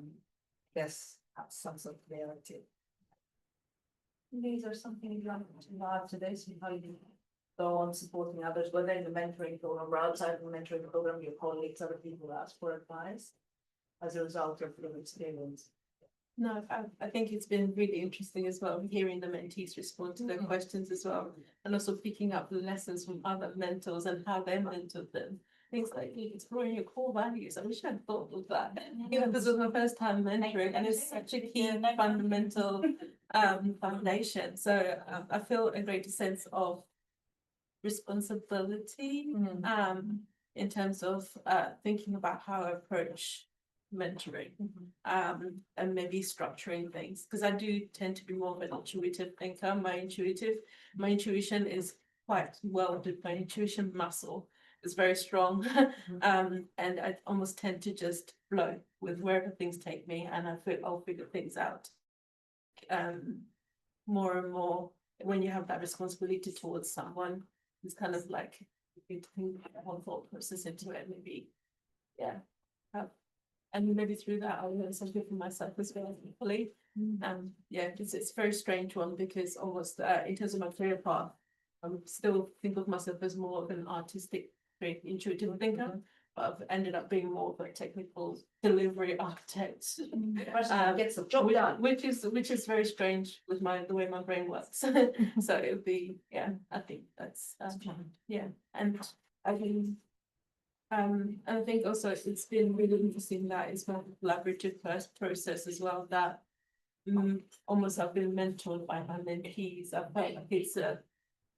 yes, have some sort of reality. These are something you'd like to add to this, and how you go on supporting others, whether in the mentoring program or outside of the mentoring program, your colleagues, other people ask for advice as a result of your experience. No, I think it's been really interesting as well, hearing the mentees respond to their questions as well, and also picking up the lessons from other mentors and how they mentored them. Things like exploring your core values. I wish I'd thought of that. Even this was my first time mentoring, and it's such a key fundamental foundation. So I feel a greater sense of responsibility in terms of thinking about how I approach mentoring and maybe structuring things, because I do tend to be more of an intuitive thinker. My intuition is quite well, my intuition muscle is very strong. And I almost tend to just flow with wherever things take me, and I'll figure things out more and more when you have that responsibility towards someone. It's kind of like you think the whole thought process into it, maybe. Yeah. And maybe through that I'll learn something for myself as well, hopefully. Yeah, it's a very strange one, because almost in terms of my career path, I still think of myself as more of an artistic very intuitive thinker, but I've ended up being more of a technical delivery architect. Gets the job done. Which is very strange with the way my brain works. So it would be, yeah, I think that's yeah. And I think I think also it's been really interesting that it's more collaborative process as well, that almost I've been mentored by my mentees. I felt like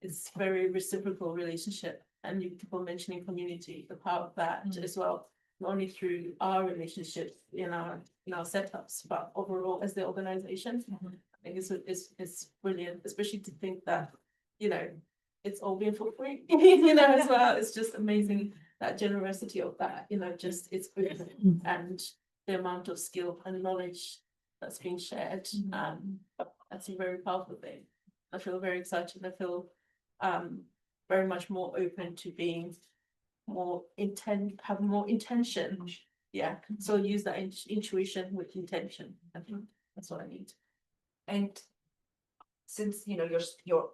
it's very reciprocal relationship, and you people mentioning community, the power of that as well, not only through our relationships in our setups, but overall as the organization. I think it's brilliant, especially to think that, you know, it's all been for free, you know, as well. It's just amazing, that generosity of that, you know, just it's brilliant, and the amount of skill and knowledge that's being shared. That's a very powerful thing. I feel very excited. I feel very much more open to being have more intention. Yeah, so use that intuition with intention. I think that's what I need. And since, you know, your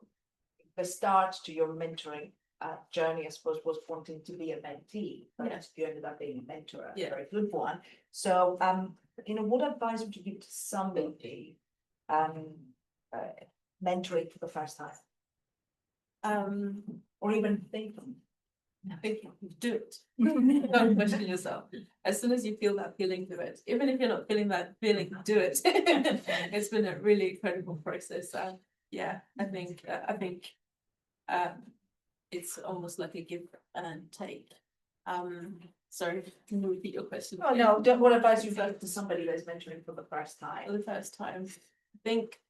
the start to your mentoring journey, I suppose, was wanting to be a mentee, but Yeah. you ended up being a mentor, a Yeah. very good one. So, you know, what advice would you give to somebody mentoring for the first time, or even thinking? Do it. Don't question yourself. As soon as you feel that feeling, do it. Even if you're not feeling that feeling, do it. It's been a really incredible process. Yeah, I think it's almost like a give and take. Sorry, can you repeat your question? Oh no, what advice you've got to somebody that's mentoring for the first For time? the first time, I think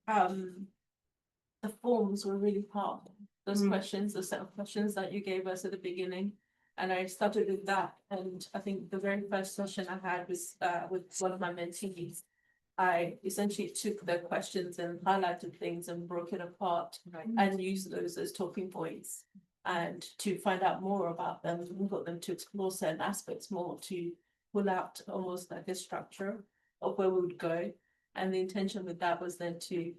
the forms were really hard. Those questions, the set of questions that you gave us at the beginning, and I started with that. And I think the very first session I had was with one of my mentees. I essentially took their questions and highlighted things and broke it apart, and used those as talking points, and to find out more about them, and got them to explore certain aspects more, to pull out almost like a structure of where we would go. And the intention with that was then to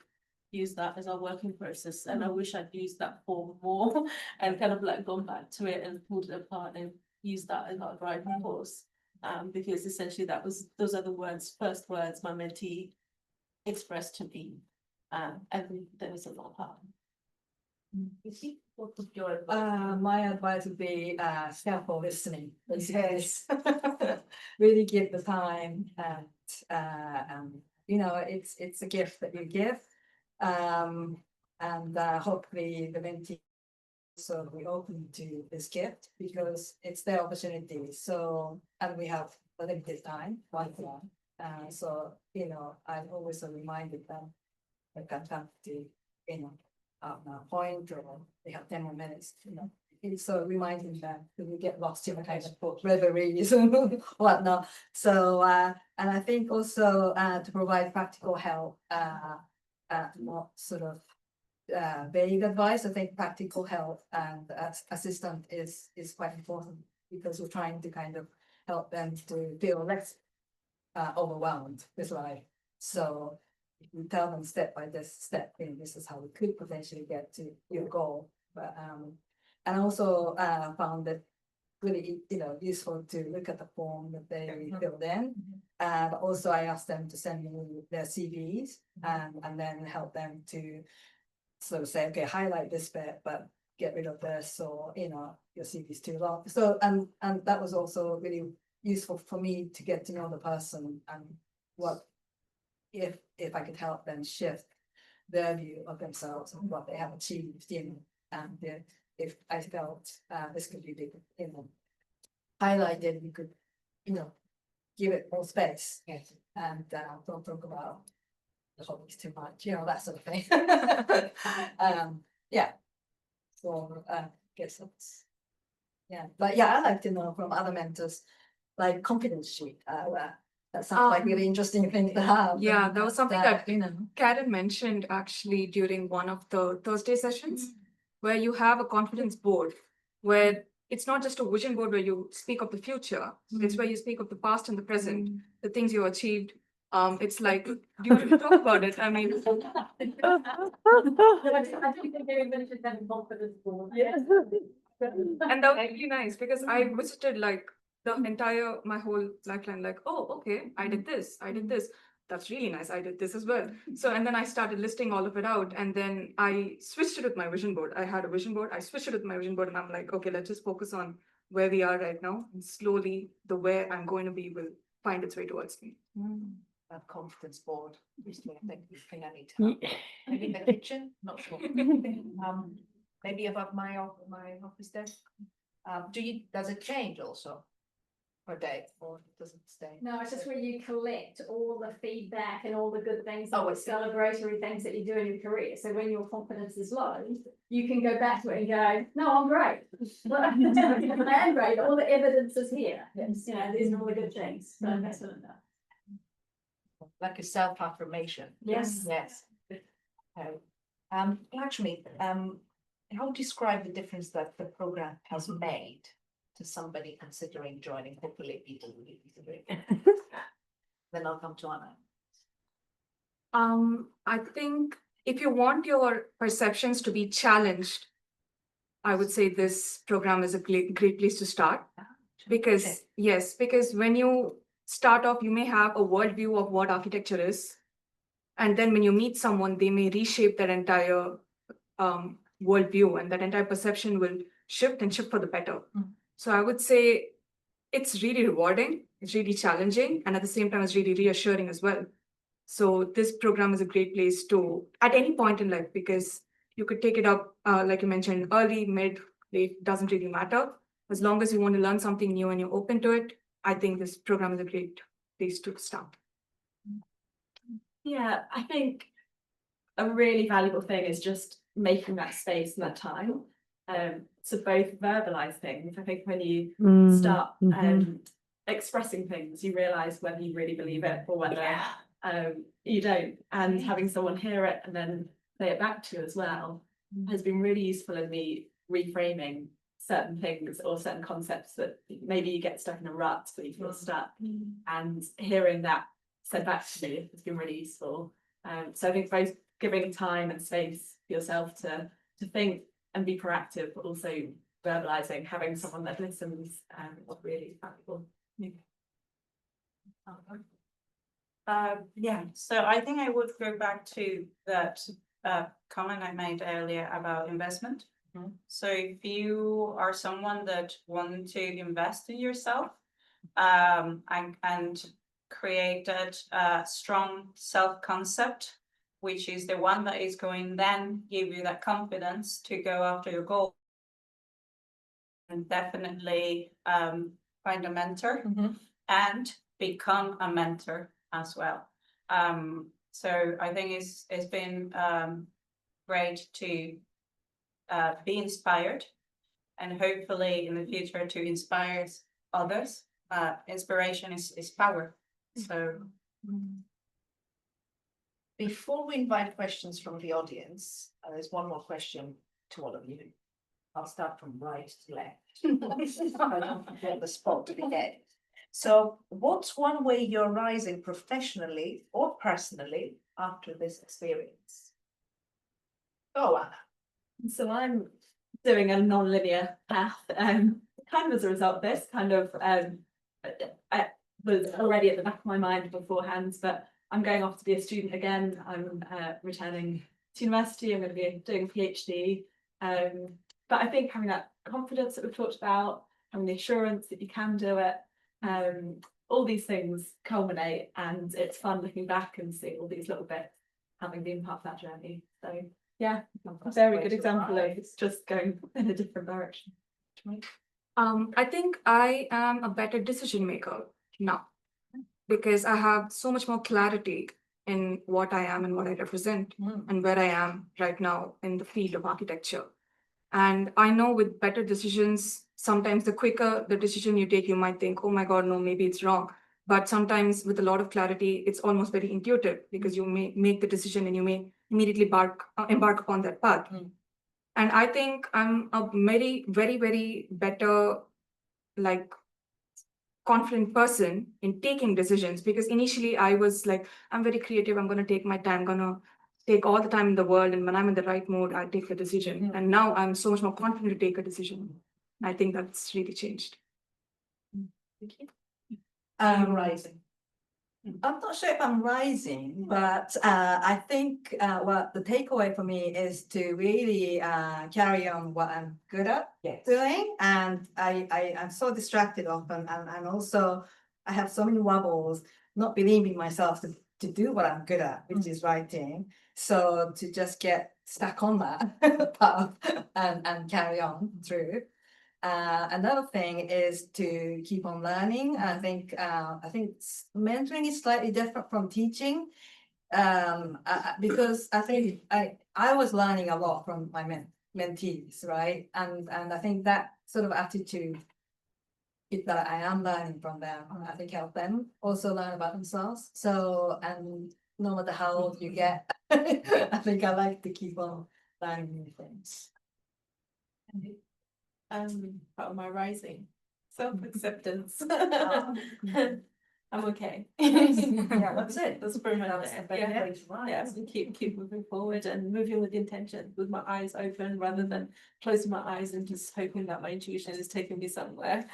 use that as our working process. And I wish I'd used that form more and kind of like gone back to it and pulled it apart and used that as our driving force. Because essentially those are the first words my mentee expressed to me. And there was a lot of harm. You see, what would your advice? My advice would be careful listening. Yes. Really give the time, and you know, it's a gift that you give. And hopefully the mentee so we open to this gift, because it's their opportunity. So, and we have a limited time, one. So, you know, I've always reminded them that can come to, you know, a point, or they have 10 more minutes, you know. It's so reminding them that we get lost in a kind of reveries and whatnot. So, and I think also to provide practical help, not sort of vague advice. I think practical help and assistant is quite important, because we're trying to kind of help them to feel less overwhelmed with life. So if we tell them step by step, this is how we could potentially get to your goal. But and also found it really, you know, useful to look at the form that they filled in. And also I asked them to send me their CVs and then help them to sort of say, okay, highlight this bit, but get rid of this, or, you know, your CV is too long. So, and that was also really useful for me to get to know the person, and what, if I could help them shift their view of themselves and what they have achieved, you know, and if I felt this could be big, you know, highlighted, we could, you know, give it more space. Yes. And don't talk about the hobbies too much, you know, that sort of thing. Yeah. So guess that's, yeah. But yeah, I like to know from other mentors, like confidence sheet. That sounds like really interesting thing to have. Yeah, that was something that you know. Karen mentioned actually during one of the Thursday sessions, where you have a confidence board, where it's not just a vision board where you speak of the future, it's where you speak of the past and the present, the things you achieved. It's like, do you want to talk about it? I mean, I don't think everybody should have a confidence board. And that was really nice because I visited like the entire, my whole lifeline, like, oh, okay, I did this, I did this. That's really nice. I did this as well. So, and then I started listing all of it out. And then I switched it with my vision board. I had a vision board. I switched it with my vision board. And I'm like, okay, let's just focus on where we are right now. And slowly the where I'm going to be will find its way towards me. That confidence board is the thing I need to have. Maybe in the kitchen, not sure. Maybe above my office desk. Does it change also per day or does it stay? No, it's just where you collect all the feedback and all the good things, Oh, all I the see. celebratory things that you do in your career. So when your confidence is low, you can go back to it and go, no, I'm great. I am great. All the evidence is here. It's, you know, these are all the good things. So that's what it does. Like a self-affirmation. Yes. Yes. Okay. Lakshmi, how would you describe the difference that the program has made to somebody considering joining? Hopefully people will be considering. Then I'll come to Anna. I think if you want your perceptions to be challenged, I would say this program is a great place to start. Because Okay. yes, because when you start off, you may have a worldview of what architecture is. And then when you meet someone, they may reshape that entire worldview, and that entire perception will shift and shift for the better. So I would say it's really rewarding, it's really challenging, and at the same time, it's really reassuring as well. So this program is a great place to, at any point in life, because you could take it up, like you mentioned, early, mid, late, doesn't really matter. As long as you want to learn something new and you're open to it, I think this program is a great place to start. Yeah, I think a really valuable thing is just making that space and that time to both verbalize things. I think when you start expressing things, you realize whether you really believe it or whether you don't. And having someone hear it and then say it back to you as well has been really useful in me reframing certain things or certain concepts that maybe you get stuck in a rut but you feel stuck. And hearing that said back to me has been really useful. So I think both giving time and space for yourself to think and be proactive, but also verbalizing, having someone that listens is really valuable. Yeah, so I think I would go back to that comment I made earlier about investment. So if you are someone that want to invest in yourself and create that strong self-concept, which is the one that is going then give you that confidence to go after your goal, and definitely find a mentor and become a mentor as well. So I think it's been great to be inspired and hopefully in the future to inspire others. Inspiration is power. So Before we invite questions from the audience, there's one more question to all of you. I'll start from right to left. I don't want the spot to be dead. So what's one way you're rising professionally or personally after this experience? Oh, Anna. So I'm doing a non-linear path, kind of as a result of this, kind of I was already at the back of my mind beforehand, but I'm going off to be a student again. I'm returning to university. I'm going to be doing a PhD. But I think having that confidence that we've talked about, having the assurance that you can do it, all these things culminate, and it's fun looking back and seeing all these little bits having been part of that journey. So yeah, a very good example of just going in a different direction. I think I am a better decision maker now because I have so much more clarity in what I am and what I represent and where I am right now in the field of architecture. And I know with better decisions, sometimes the quicker the decision you take, you might think, oh my God, no, maybe it's wrong. But sometimes with a lot of clarity, it's almost very intuitive because you may make the decision and you may immediately embark upon that path. And I think I'm a very, very, very better, like, confident person in taking decisions, because initially I was like, I'm very creative, I'm going to take my time, I'm going to take all the time in the world, and when I'm in the right mood, I take the decision. And now I'm so much more confident to take a decision. I think that's really changed. Rising. I'm not sure if I'm rising, but I think what the takeaway for me is to really carry on what I'm good at doing. And I'm so distracted often, and also I have so many wobbles, not believing myself to do what I'm good at, which is writing. So to just get stuck on that path and carry on through. Another thing is to keep on learning. I think mentoring is slightly different from teaching, because I think I was learning a lot from my mentees, right? And I think that sort of attitude that I am learning from them, I think help them also learn about themselves. So, and no matter how old you get, I think I like to keep on learning new things. Part of my rising, self-acceptance. I'm okay. Yeah, that's it. That's pretty much That's it. the better way to write. Yeah, so keep moving forward and moving with intention, with my eyes open rather than closing my eyes and just hoping that my intuition is taking me somewhere.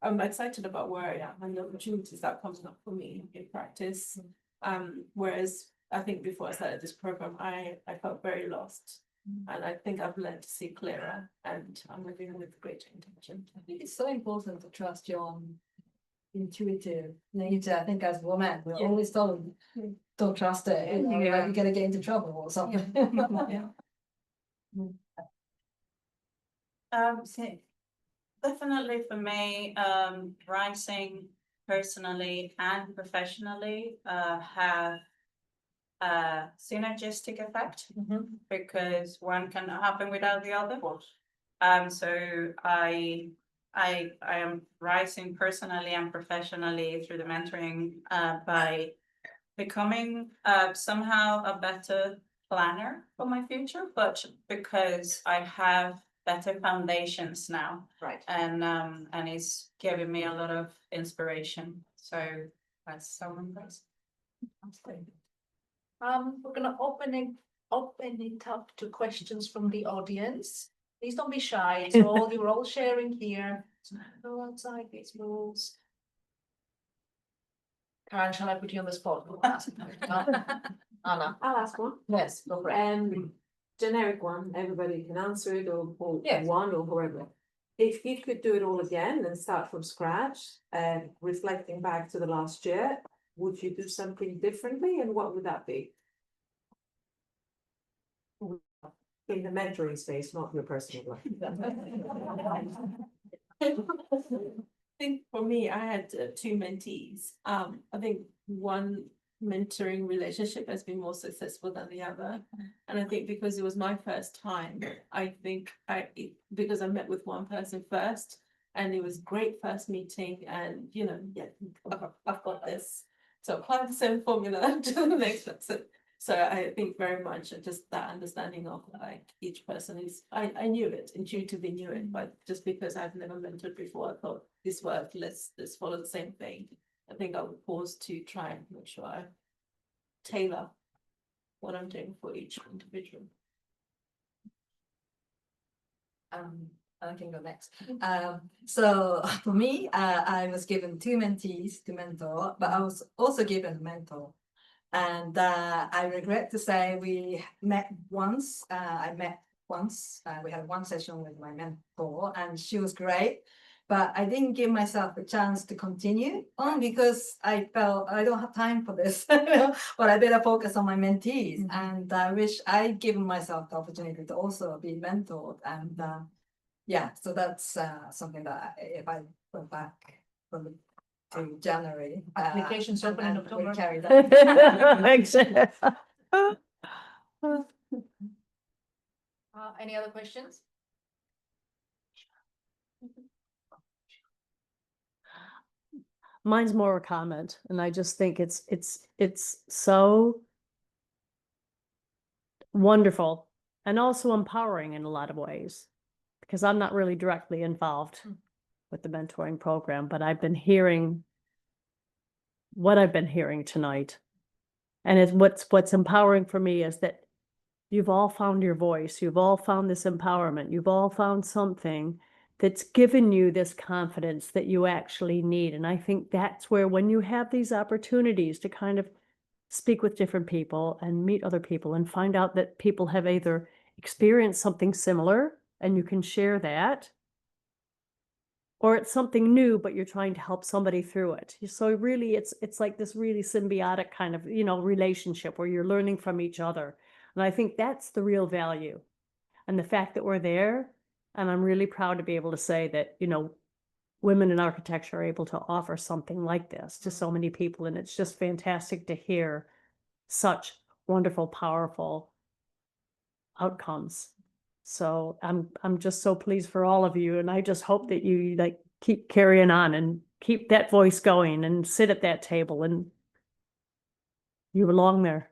I'm excited about where I am and the opportunities that comes up for me in practice. Whereas I think before I started this program, I felt very lost. And I think I've learned to see clearer, and I'm living with great intention. I think it's so important to trust your own intuitive nature. I think as women, we're always told, don't trust it, you know, like you're gonna get into trouble or something. So definitely for me, writing personally and professionally have a synergistic effect because one cannot happen without the other. So I am writing personally and professionally through the mentoring by becoming somehow a better planner for my future, but because I have better foundations now. Right. And it's giving me a lot of inspiration. So that's so impressive. We're gonna open it up to questions from the audience. Please don't be shy. It's all, you're all sharing here. So go outside these rules. Karen, shall I put you on the spot? Anna. I'll ask one. Yes, go for it. Generic one, everybody can answer it or Yes. one or whoever. If you could do it all again and start from scratch, reflecting back to the last year, would you do something differently and what would that be? In the mentoring space, not your personal life. I think for me, I had two mentees. I think one mentoring relationship has been more successful than the other. And I think because it was my first time, I think because I met with one person first and it was great first meeting and, I've got this. So apply the same formula to the next person. So I think very much just that understanding of like each person is, I knew it, intuitively knew it, but just because I've never mentored before, I thought this worked, let's follow the same thing. I think I would pause to try and make sure I tailor what I'm doing for each individual. I can go next. So for me, I was given two mentees to mentor, but I was also given a mentor. And I regret to say we met once. I met once. We had one session with my mentor, and she was great. But I didn't give myself a chance to continue on because I felt I don't have time for this. But I better focus on my mentees. And I wish I'd given myself the opportunity to also be mentored. And so that's something that if I went back from to January. Applications open in and October. we'll carry that. Any other questions? Mine's more a comment, and I just think it's so wonderful and also empowering in a lot of ways, because I'm not really directly involved with the mentoring program, but I've been hearing what I've been hearing tonight. And it's what's empowering for me is that you've all found your voice, you've all found this empowerment, you've all found something that's given you this confidence that you actually need. And I think that's where, when you have these opportunities to kind of speak with different people and meet other people and find out that people have either experienced something similar and you can share that, or it's something new, but you're trying to help somebody through it. So really, it's like this really symbiotic kind of, relationship where you're learning from each other. And I think that's the real value. And the fact that we're there, and I'm really proud to be able to say that, women in architecture are able to offer something like this to so many people. And it's just fantastic to hear such wonderful, powerful outcomes. So I'm just so pleased for all of you. And I just hope that you keep carrying on and keep that voice going and sit at that table, and you belong there.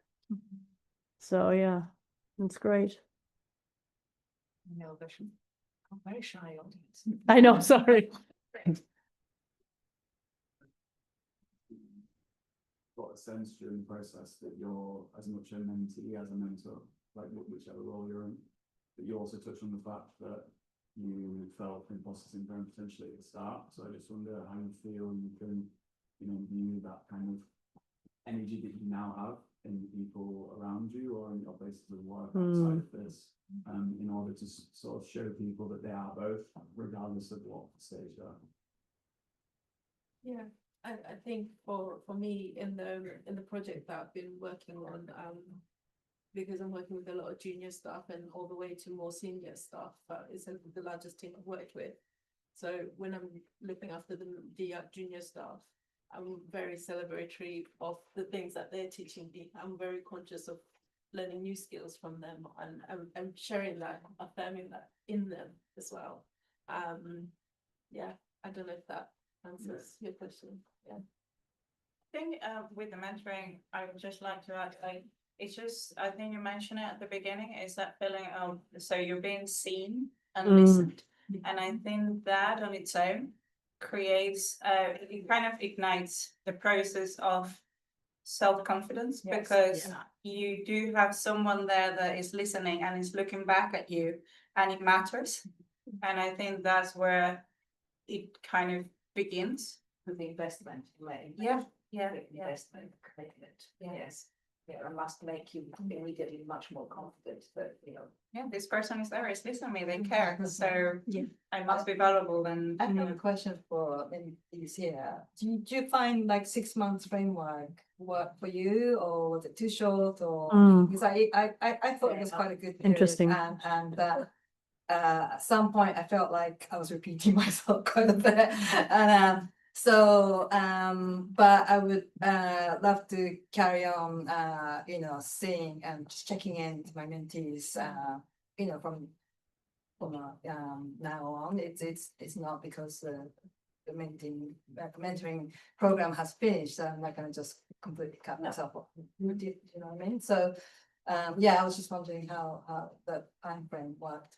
So yeah, it's great. No, I'm very shy audience. I know, sorry. Got a sense during the process that you're as much a mentee as a mentor, like whichever role you're in. But you also touched on the fact that you felt imposter syndrome potentially at the start. So I just wonder how you feel you can, view that kind of energy that you now have in the people around you or in your places of work outside of this, in order to sort of show people that they are both, regardless of what stage they're at. Yeah, I think for me in the project that I've been working on, because I'm working with a lot of junior staff and all the way to more senior staff, it's the largest team I've worked with. So when I'm looking after the junior staff, I'm very celebratory of the things that they're teaching me. I'm very conscious of learning new skills from them, and I'm sharing that, affirming that in them as well. Yeah, I don't know if that answers your question. Yeah. I think with the mentoring, I would just like to add, it's just, I think you mentioned it at the beginning, is that feeling of, so you're being seen and listened. And I think that on its own creates, it kind of ignites the process of self-confidence, because you do have someone there that is listening and is looking back at you, and it matters. And I think that's where it kind of begins. With the investment you made. Yeah. Investment commitment. Yes. Yeah, I must make you immediately much more confident that, this person is there, is listening to me, they care. So I must be valuable. And I have a question for mentees here. Do you find like 6 months framework work for you, or was it too short? Or because I thought it was quite a good period. Interesting. And at some point I felt like I was repeating myself quite a bit. And but I would love to carry on, seeing and just checking in with my mentees, from now on. It's not because the mentoring program has finished, so I'm not going to just completely cut myself off. You know what I mean? So I was just wondering how that time frame worked.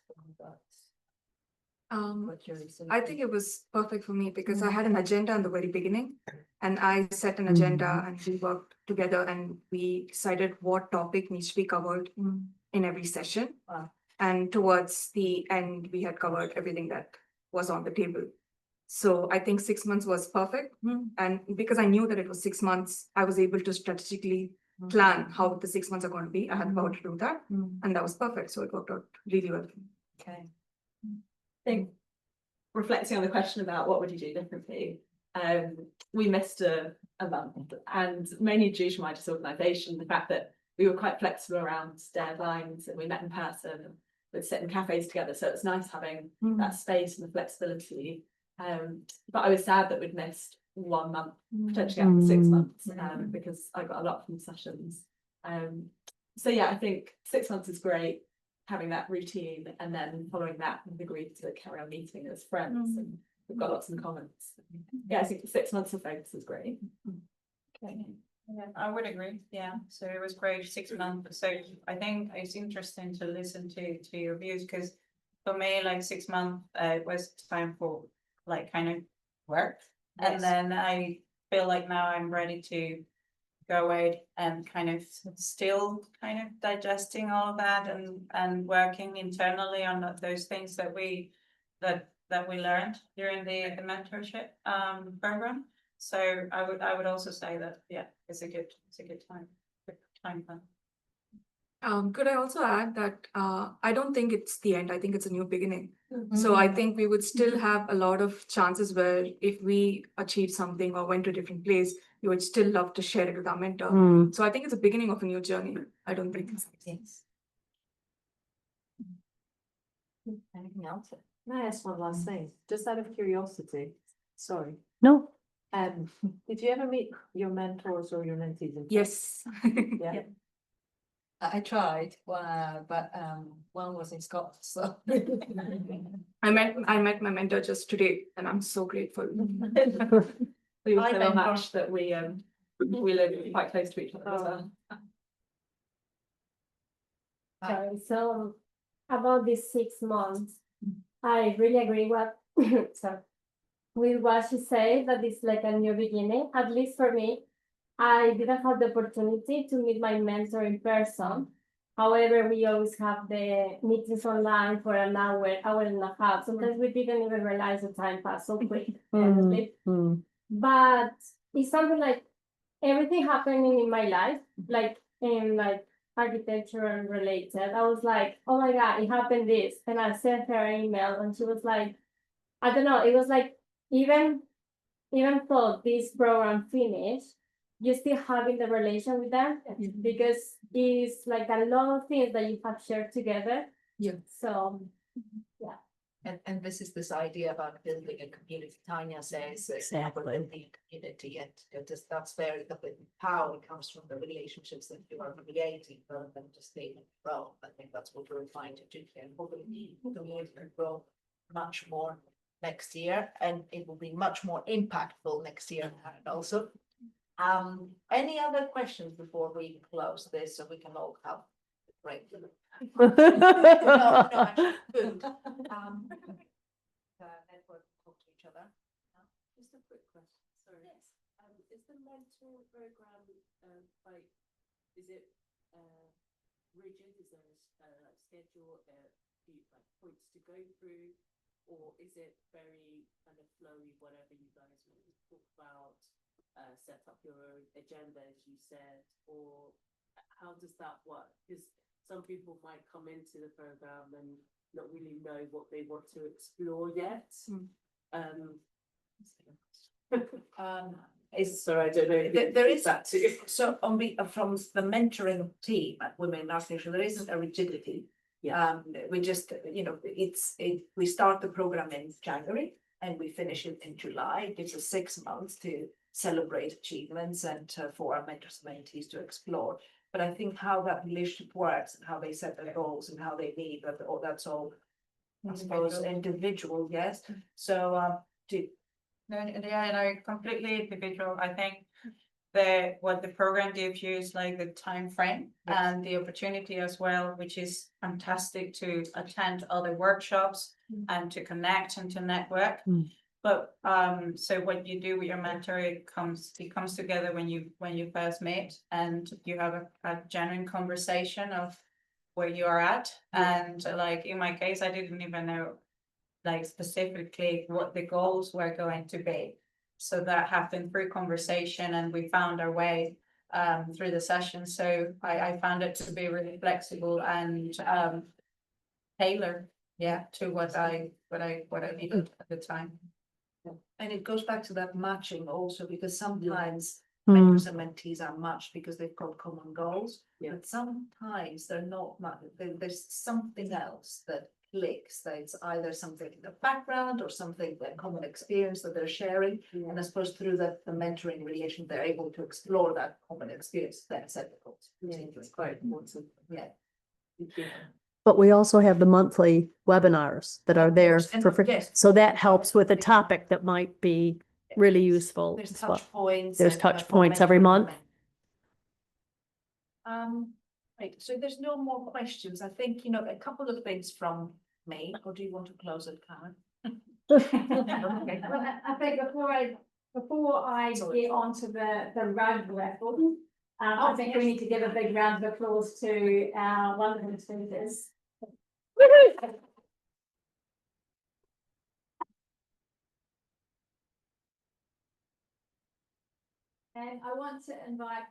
I think it was perfect for me because I had an agenda in the very beginning, and I set an agenda and we worked together and we decided what topic needs to be covered in every session. And towards the end, we had covered everything that was on the table. So I think 6 months was perfect. And because I knew that it was 6 months, I was able to strategically plan how the 6 months are going to be. I had power to do that. And that was perfect. So it worked out really well. Okay. I think reflecting on the question about what would you do differently, we missed a month, and mainly due to my disorganisation, the fact that we were quite flexible around deadlines and we met in person and would sit in cafes together, so it's nice having that space and the flexibility. But I was sad that we'd missed 1 month, potentially up to 6 months, because I got a lot from sessions. So yeah, I think 6 months is great, having that routine, and then following that we've agreed to carry on meeting as friends, and we've got lots in common. Yeah, I think 6 months of focus is great. Okay. yeah, I would agree. Yeah, so it was great 6 months. So I think it's interesting to listen to your views, because for me, like 6 months was time for like kind of work, and then I feel like now I'm ready to go away and kind of still kind of digesting all of that and working internally on those things that we learned during the mentorship program. So I would also say that, yeah, it's a good time plan. Could I also add that I don't think it's the end. I think it's a new beginning. So I think we would still have a lot of chances where if we achieve something or went to a different place, we would still love to share it with our mentor. Mm. So I think it's a beginning of a new journey. I don't think it's Yes. Anything else? Can I ask one last thing, just out of curiosity? Sorry. No, Did you ever meet your mentors or your mentees in person? yes. Yeah. I tried, but one was in Scotland, so. I met my mentor just today, and I'm so grateful. We I also mentor- match that we live quite close to each other as well. Sorry, so about these 6 months, I really agree with what she said, that it's like a new beginning. At least for me, I didn't have the opportunity to meet my mentor in person. However, we always have the meetings online for an hour and a half. Sometimes we didn't even realize the time passed so quick, honestly. But it's something like everything happening in my life, like in like architecture and related. I was like, oh my God, it happened this. And I sent her an email and she was like, I don't know, it was like even though this program finished, you still having the relation with them because it's like a lot of things that you have shared together. Yeah. So And this is this idea about building a community. Tanya says Exactly. building a community, and that's very the power comes from the relationships that you are creating rather than just being a grow. I think that's what we're trying to do here. And hopefully the community can grow much more next year, and it will be much more impactful next year also. Any other questions before we close this so we can all have a break? No, actually, good. Network talk to each other. Just a quick question, sorry. Yes. Is the mentor program, like, is it, rigid? Is there a schedule, few like points to go through? Or is it very kind of flowy, whatever you guys want to talk about, set up your own agenda, as you said, or how does that work? Because some people might come into the program and not really know what they want to explore yet. Sorry, I don't know. There is that too. So from the mentoring team at Women in Architecture, there isn't a rigidity. Yeah. We just, we start the program in January and we finish it in July. It gives us 6 months to celebrate achievements and for our mentors and mentees to explore. But I think how that relationship works and how they set their goals and how they meet, that's all, I suppose, individual, yes. So, No, completely individual. I think what the program gives you is like the time frame and the opportunity as well, which is fantastic to attend other workshops and to connect and to network. But so what you do with your mentor, it comes together when you first meet and you have a genuine conversation of where you are at. And like in my case, I didn't even know like specifically what the goals were going to be. So that happened through conversation and we found our way through the session. So I found it to be really flexible and tailored, to what I needed at the time. and it goes back to that matching also, because sometimes mentors and mentees are matched because they've got common goals, but sometimes they're not. There's something else that clicks, that it's either something in the background or something, that common experience that they're sharing. And I suppose through the mentoring relation, they're able to explore that common experience, then set the goals. It's quite important. Yeah. But we also have the monthly webinars that are there And for free. yes. So that helps with a topic that might be really useful. There's as well. touch points. There's and, touch for points every mentoring month. Right, so there's no more questions. I think, a couple of things from me, or do you want to close it, Karen? Okay. I think before I Sorry. get onto the rug level, I think we need to give a big round of applause to our wonderful speakers. And I want to invite